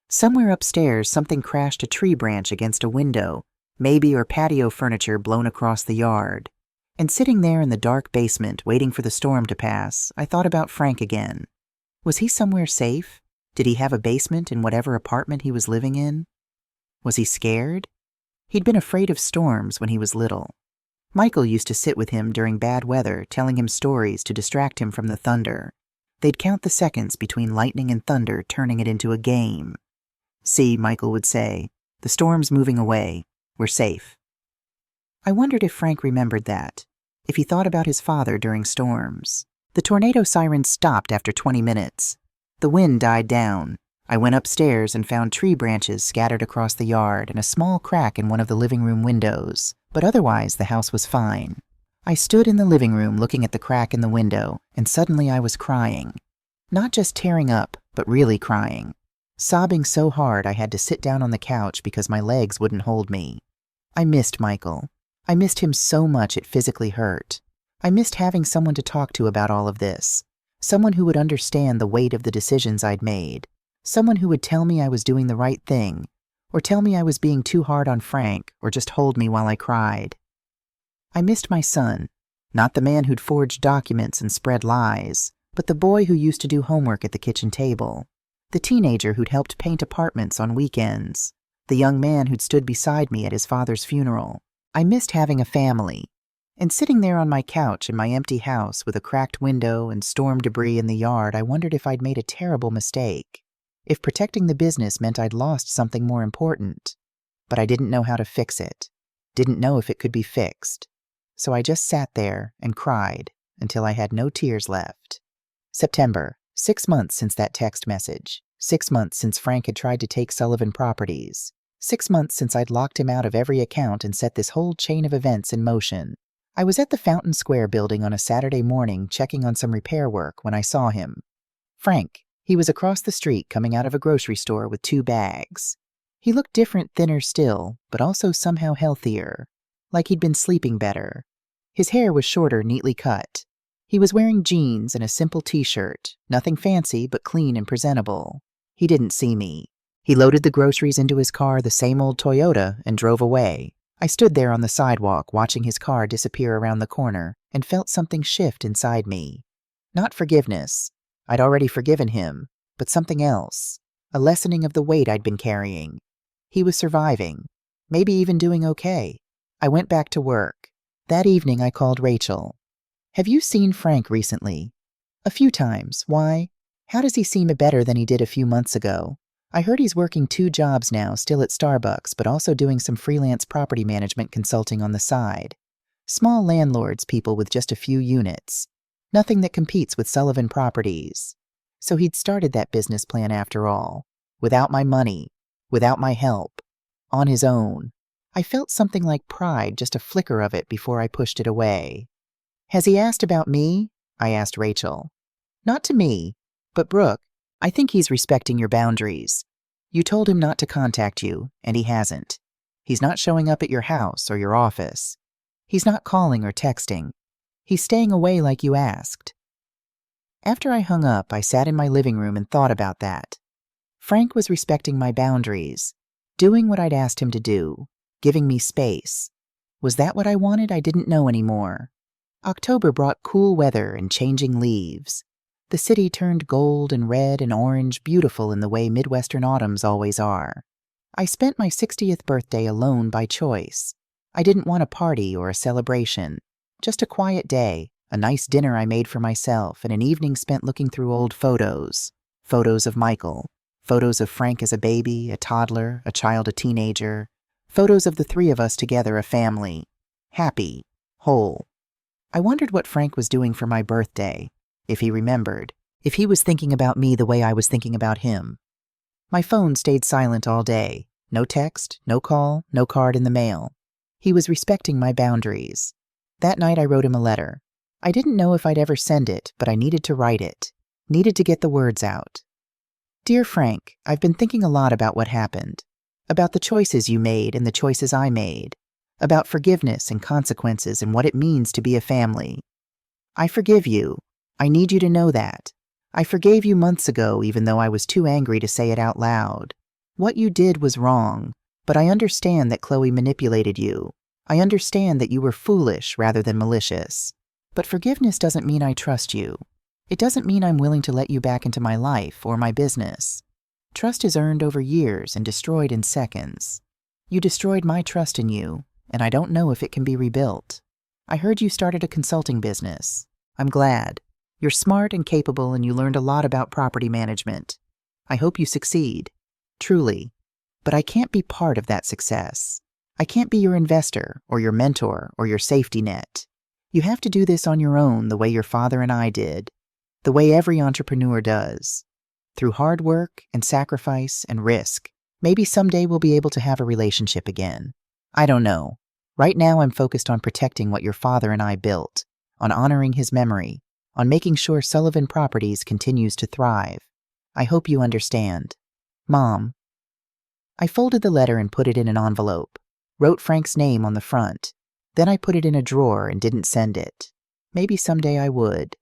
Speaker 1: Somewhere upstairs, something crashed a tree branch against a window, maybe or patio furniture blown across the yard. And sitting there in the dark basement, waiting for the storm to pass, I thought about Frank again. Was he somewhere safe? Did he have a basement in whatever apartment he was living in? Was he scared? He'd been afraid of storms when he was little. Michael used to sit with him during bad weather, telling him stories to distract him from the thunder. They'd count the seconds between lightning and thunder, turning it into a game. "See," Michael would say, "the storm's moving away. We're safe." I wondered if Frank remembered that, if he thought about his father during storms. The tornado sirens stopped after 20 minutes. The wind died down. I went upstairs and found tree branches scattered across the yard and a small crack in one of the living room windows, but otherwise the house was fine. I stood in the living room looking at the crack in the window, and suddenly I was crying. Not just tearing up, but really crying. Sobbing so hard I had to sit down on the couch because my legs wouldn't hold me. I missed Michael. I missed him so much it physically hurt. I missed having someone to talk to about all of this. Someone who would understand the weight of the decisions I'd made. Someone who would tell me I was doing the right thing, or tell me I was being too hard on Frank, or just hold me while I cried. I missed my son, not the man who'd forged documents and spread lies, but the boy who used to do homework at the kitchen table, the teenager who'd helped paint apartments on weekends, the young man who'd stood beside me at his father's funeral. I missed having a family. And sitting there on my couch in my empty house with a cracked window and storm debris in the yard, I wondered if I'd made a terrible mistake. If protecting the business meant I'd lost something more important. But I didn't know how to fix it. Didn't know if it could be fixed. So I just sat there and cried until I had no tears left. September, 6 months since that text message. 6 months since Frank had tried to take Sullivan Properties. 6 months since I'd locked him out of every account and set this whole chain of events in motion. I was at the Fountain Square building on a Saturday morning checking on some repair work when I saw him. Frank. He was across the street coming out of a grocery store with 2 bags. He looked different, thinner still, but also somehow healthier, like he'd been sleeping better. His hair was shorter, neatly cut. He was wearing jeans and a simple t-shirt, nothing fancy but clean and presentable. He didn't see me. He loaded the groceries into his car, the same old Toyota, and drove away. I stood there on the sidewalk watching his car disappear around the corner and felt something shift inside me. Not forgiveness. I'd already forgiven him, but something else. A lessening of the weight I'd been carrying. He was surviving, maybe even doing okay. I went back to work. That evening I called Rachel. "Have you seen Frank recently?" "A few times. Why? How does he seem better than he did a few months ago? I heard he's working 2 jobs now, still at Starbucks, but also doing some freelance property management consulting on the side. Small landlords, people with just a few units. Nothing that competes with Sullivan Properties. So he'd started that business plan after all. Without my money. Without my help. On his own. I felt something like pride, just a flicker of it before I pushed it away. "Has he asked about me?" I asked Rachel. "Not to me. But Brooke, I think he's respecting your boundaries. You told him not to contact you, and he hasn't. He's not showing up at your house or your office. He's not calling or texting. He's staying away like you asked." After I hung up, I sat in my living room and thought about that. Frank was respecting my boundaries, doing what I'd asked him to do, giving me space. Was that what I wanted? I didn't know anymore. October brought cool weather and changing leaves. The city turned gold and red and orange, beautiful in the way Midwestern autumns always are. I spent my 60th birthday alone by choice. I didn't want a party or a celebration. Just a quiet day, a nice dinner I made for myself, and an evening spent looking through old photos. Photos of Michael. Photos of Frank as a baby, a toddler, a child, a teenager. Photos of the 3 of us together, a family. Happy. Whole. I wondered what Frank was doing for my birthday. If he remembered, if he was thinking about me the way I was thinking about him. My phone stayed silent all day. No text, no call, no card in the mail. He was respecting my boundaries. That night I wrote him a letter. I didn't know if I'd ever send it, but I needed to write it. Needed to get the words out. "Dear Frank, I've been thinking a lot about what happened. About the choices you made and the choices I made. About forgiveness and consequences and what it means to be a family. I forgive you. I need you to know that. I forgave you months ago, even though I was too angry to say it out loud. What you did was wrong, but I understand that Chloe manipulated you. I understand that you were foolish rather than malicious. But forgiveness doesn't mean I trust you. It doesn't mean I'm willing to let you back into my life or my business. Trust is earned over years and destroyed in seconds. You destroyed my trust in you, and I don't know if it can be rebuilt. I heard you started a consulting business. I'm glad. You're smart and capable, and you learned a lot about property management. I hope you succeed. Truly. But I can't be part of that success. I can't be your investor, or your mentor, or your safety net. You have to do this on your own the way your father and I did. The way every entrepreneur does. Through hard work and sacrifice and risk. Maybe someday we'll be able to have a relationship again. I don't know. Right now, I'm focused on protecting what your father and I built, on honoring his memory, on making sure Sullivan Properties continues to thrive. I hope you understand. Mom. I folded the letter and put it in an envelope, wrote Frank's name on the front. Then I put it in a drawer and didn't send it. Maybe someday I would.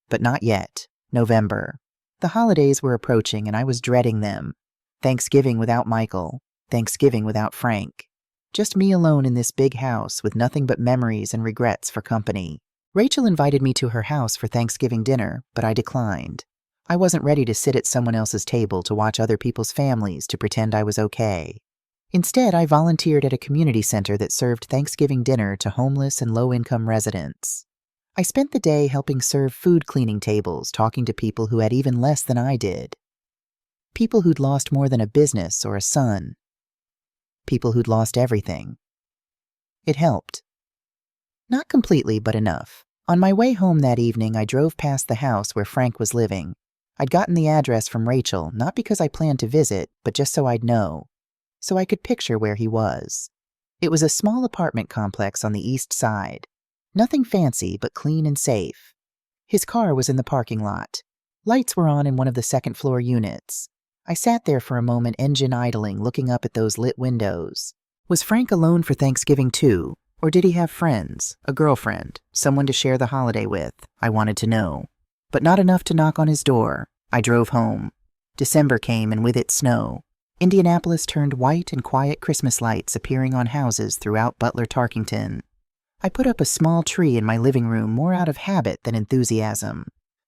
Speaker 1: But not yet. November. The holidays were approaching and I was dreading them. Thanksgiving without Michael. Thanksgiving without Frank. Just me alone in this big house with nothing but memories and regrets for company. Rachel invited me to her house for Thanksgiving dinner, but I declined. I wasn't ready to sit at someone else's table to watch other people's families to pretend I was okay. Instead, I volunteered at a community center that served Thanksgiving dinner to homeless and low-income residents. I spent the day helping serve food cleaning tables, talking to people who had even less than I did. People who'd lost more than a business or a son. People who'd lost everything. It helped. Not completely, but enough. On my way home that evening, I drove past the house where Frank was living. I'd gotten the address from Rachel, not because I planned to visit, but just so I'd know. So I could picture where he was. It was a small apartment complex on the east side. Nothing fancy, but clean and safe. His car was in the parking lot. Lights were on in one of the second-floor units. I sat there for a moment, engine idling, looking up at those lit windows. Was Frank alone for Thanksgiving too? Or did he have friends, a girlfriend, someone to share the holiday with? I wanted to know. But not enough to knock on his door. I drove home. December came, and with it snow. Indianapolis turned white and quiet Christmas lights appearing on houses throughout Butler-Tarkington. I put up a small tree in my living room more out of habit than enthusiasm.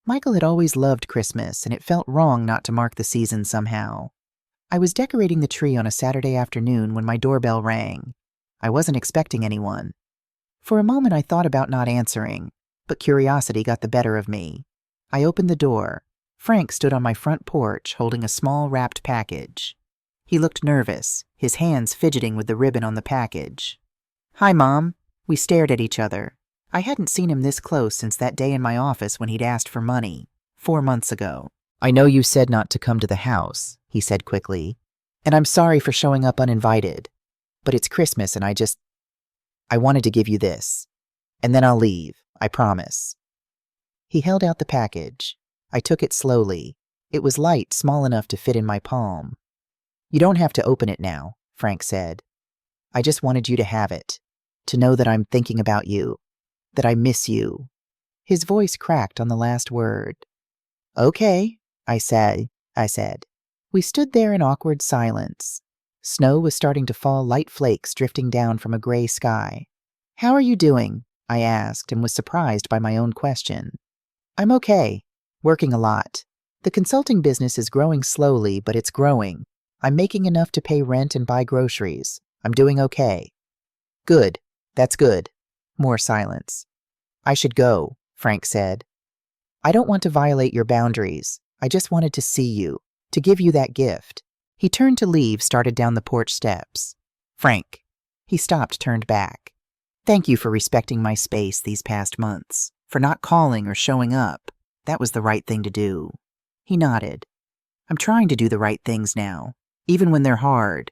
Speaker 1: Michael had always loved Christmas, and it felt wrong not to mark the season somehow. I was decorating the tree on a Saturday afternoon when my doorbell rang. I wasn't expecting anyone. For a moment I thought about not answering, but curiosity got the better of me. I opened the door. Frank stood on my front porch holding a small wrapped package. He looked nervous, his hands fidgeting with the ribbon on the package. "Hi, Mom." We stared at each other. I hadn't seen him this close since that day in my office when he'd asked for money, 4 months ago. "I know you said not to come to the house," he said quickly, "and I'm sorry for showing up uninvited. But it's Christmas and I wanted to give you this. And then I'll leave, I promise." He held out the package. I took it slowly. It was light, small enough to fit in my palm. "You don't have to open it now," Frank said. "I just wanted you to have it, to know that I'm thinking about you, that I miss you." His voice cracked on the last word. "Okay," I said. We stood there in awkward silence. Snow was starting to fall, light flakes drifting down from a gray sky. "How are you doing?" I asked, and was surprised by my own question. "I'm okay. Working a lot. The consulting business is growing slowly, but it's growing. I'm making enough to pay rent and buy groceries. I'm doing okay." "Good. That's good." More silence. "I should go," Frank said. "I don't want to violate your boundaries. I just wanted to see you, to give you that gift." He turned to leave, started down the porch steps. "Frank." He stopped, turned back. "Thank you for respecting my space these past months, for not calling or showing up. That was the right thing to do." He nodded. "I'm trying to do the right things now, even when they're hard."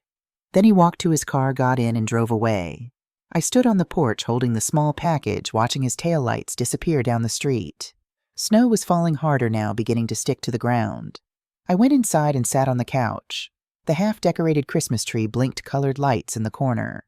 Speaker 1: Then he walked to his car, got in, and drove away. I stood on the porch holding the small package, watching his taillights disappear down the street. Snow was falling harder now, beginning to stick to the ground. I went inside and sat on the couch. The half-decorated Christmas tree blinked colored lights in the corner.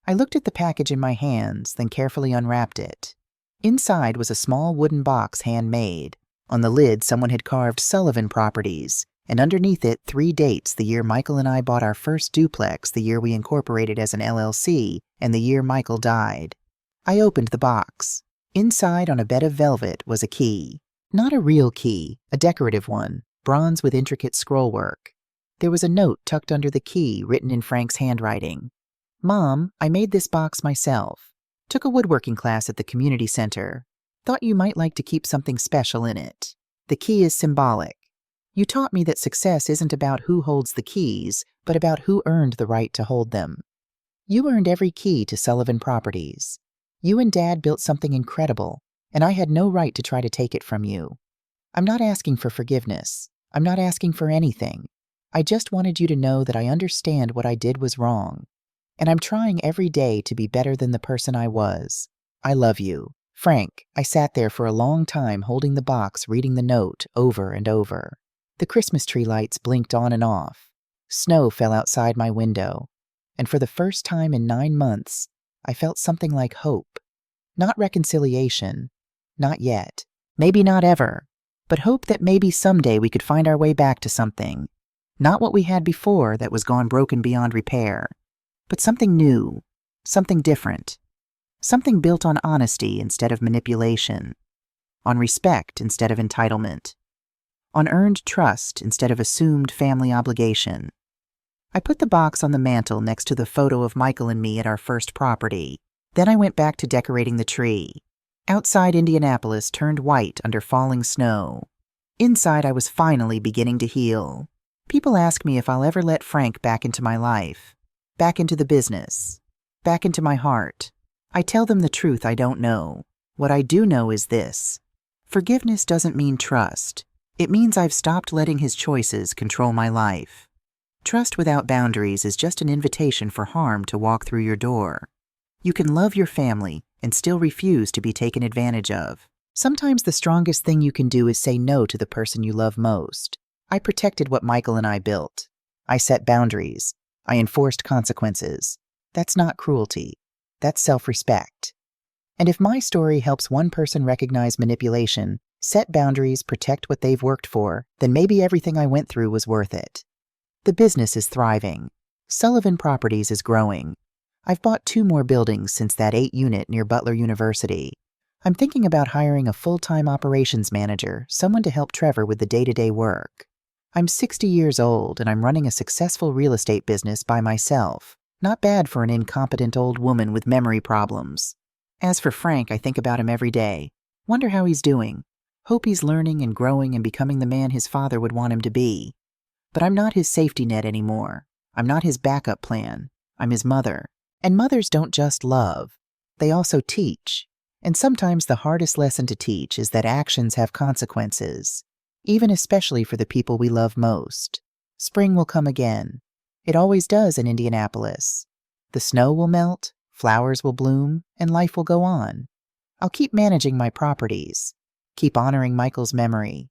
Speaker 1: I looked at the package in my hands, then carefully unwrapped it. Inside was a small wooden box handmade. On the lid, someone had carved Sullivan Properties, and underneath it 3 dates: the year Michael and I bought our first duplex, the year we incorporated as an LLC, and the year Michael died. I opened the box. Inside, on a bed of velvet, was a key. Not a real key, a decorative one, bronze with intricate scrollwork. There was a note tucked under the key, written in Frank's handwriting. "Mom, I made this box myself. Took a woodworking class at the community center. Thought you might like to keep something special in it. The key is symbolic. You taught me that success isn't about who holds the keys, but about who earned the right to hold them. You earned every key to Sullivan Properties. You and Dad built something incredible, and I had no right to try to take it from you. I'm not asking for forgiveness. I'm not asking for anything. I just wanted you to know that I understand what I did was wrong. and I'm trying every day to be better than the person I was. I love you. Frank. I sat there for a long time holding the box, reading the note over and over. The Christmas tree lights blinked on and off. Snow fell outside my window, and for the first time in 9 months, I felt something like hope. Not reconciliation. Not yet. Maybe not ever. But hope that maybe someday we could find our way back to something. Not what we had before that was gone broken beyond repair, but something new, something different. Something built on honesty instead of manipulation, on respect instead of entitlement, on earned trust instead of assumed family obligation. I put the box on the mantel next to the photo of Michael and me at our first property. Then I went back to decorating the tree. Outside, Indianapolis turned white under falling snow. Inside, I was finally beginning to heal. People ask me if I'll ever let Frank back into my life, back into the business, back into my heart. I tell them the truth, I don't know. What I do know is this. Forgiveness doesn't mean trust. It means I've stopped letting his choices control my life. Trust without boundaries is just an invitation for harm to walk through your door. You can love your family and still refuse to be taken advantage of. Sometimes the strongest thing you can do is say no to the person you love most. I protected what Michael and I built. I set boundaries. I enforced consequences. That's not cruelty. That's self-respect. And if my story helps one person recognize manipulation, set boundaries, protect what they've worked for, then maybe everything I went through was worth it. The business is thriving. Sullivan Properties is growing. I've bought 2 more buildings since that 8-unit near Butler University. I'm thinking about hiring a full-time operations manager, someone to help Trevor with the day-to-day work. I'm 60 years old and I'm running a successful real estate business by myself. Not bad for an incompetent old woman with memory problems. As for Frank, I think about him every day. Wonder how he's doing. Hope he's learning and growing and becoming the man his father would want him to be. But I'm not his safety net anymore. I'm not his backup plan. I'm his mother. And mothers don't just love. They also teach. And sometimes the hardest lesson to teach is that actions have consequences, even especially for the people we love most. Spring will come again. It always does in Indianapolis. The snow will melt, flowers will bloom, and life will go on. I'll keep managing my properties, keep honoring Michael's memory,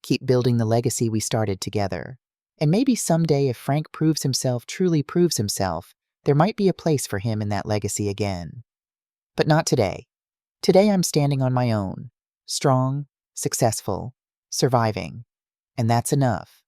Speaker 1: keep building the legacy we started together. And maybe someday, if Frank truly proves himself, there might be a place for him in that legacy again. But not today. Today I'm standing on my own, strong, successful, surviving. And that's enough.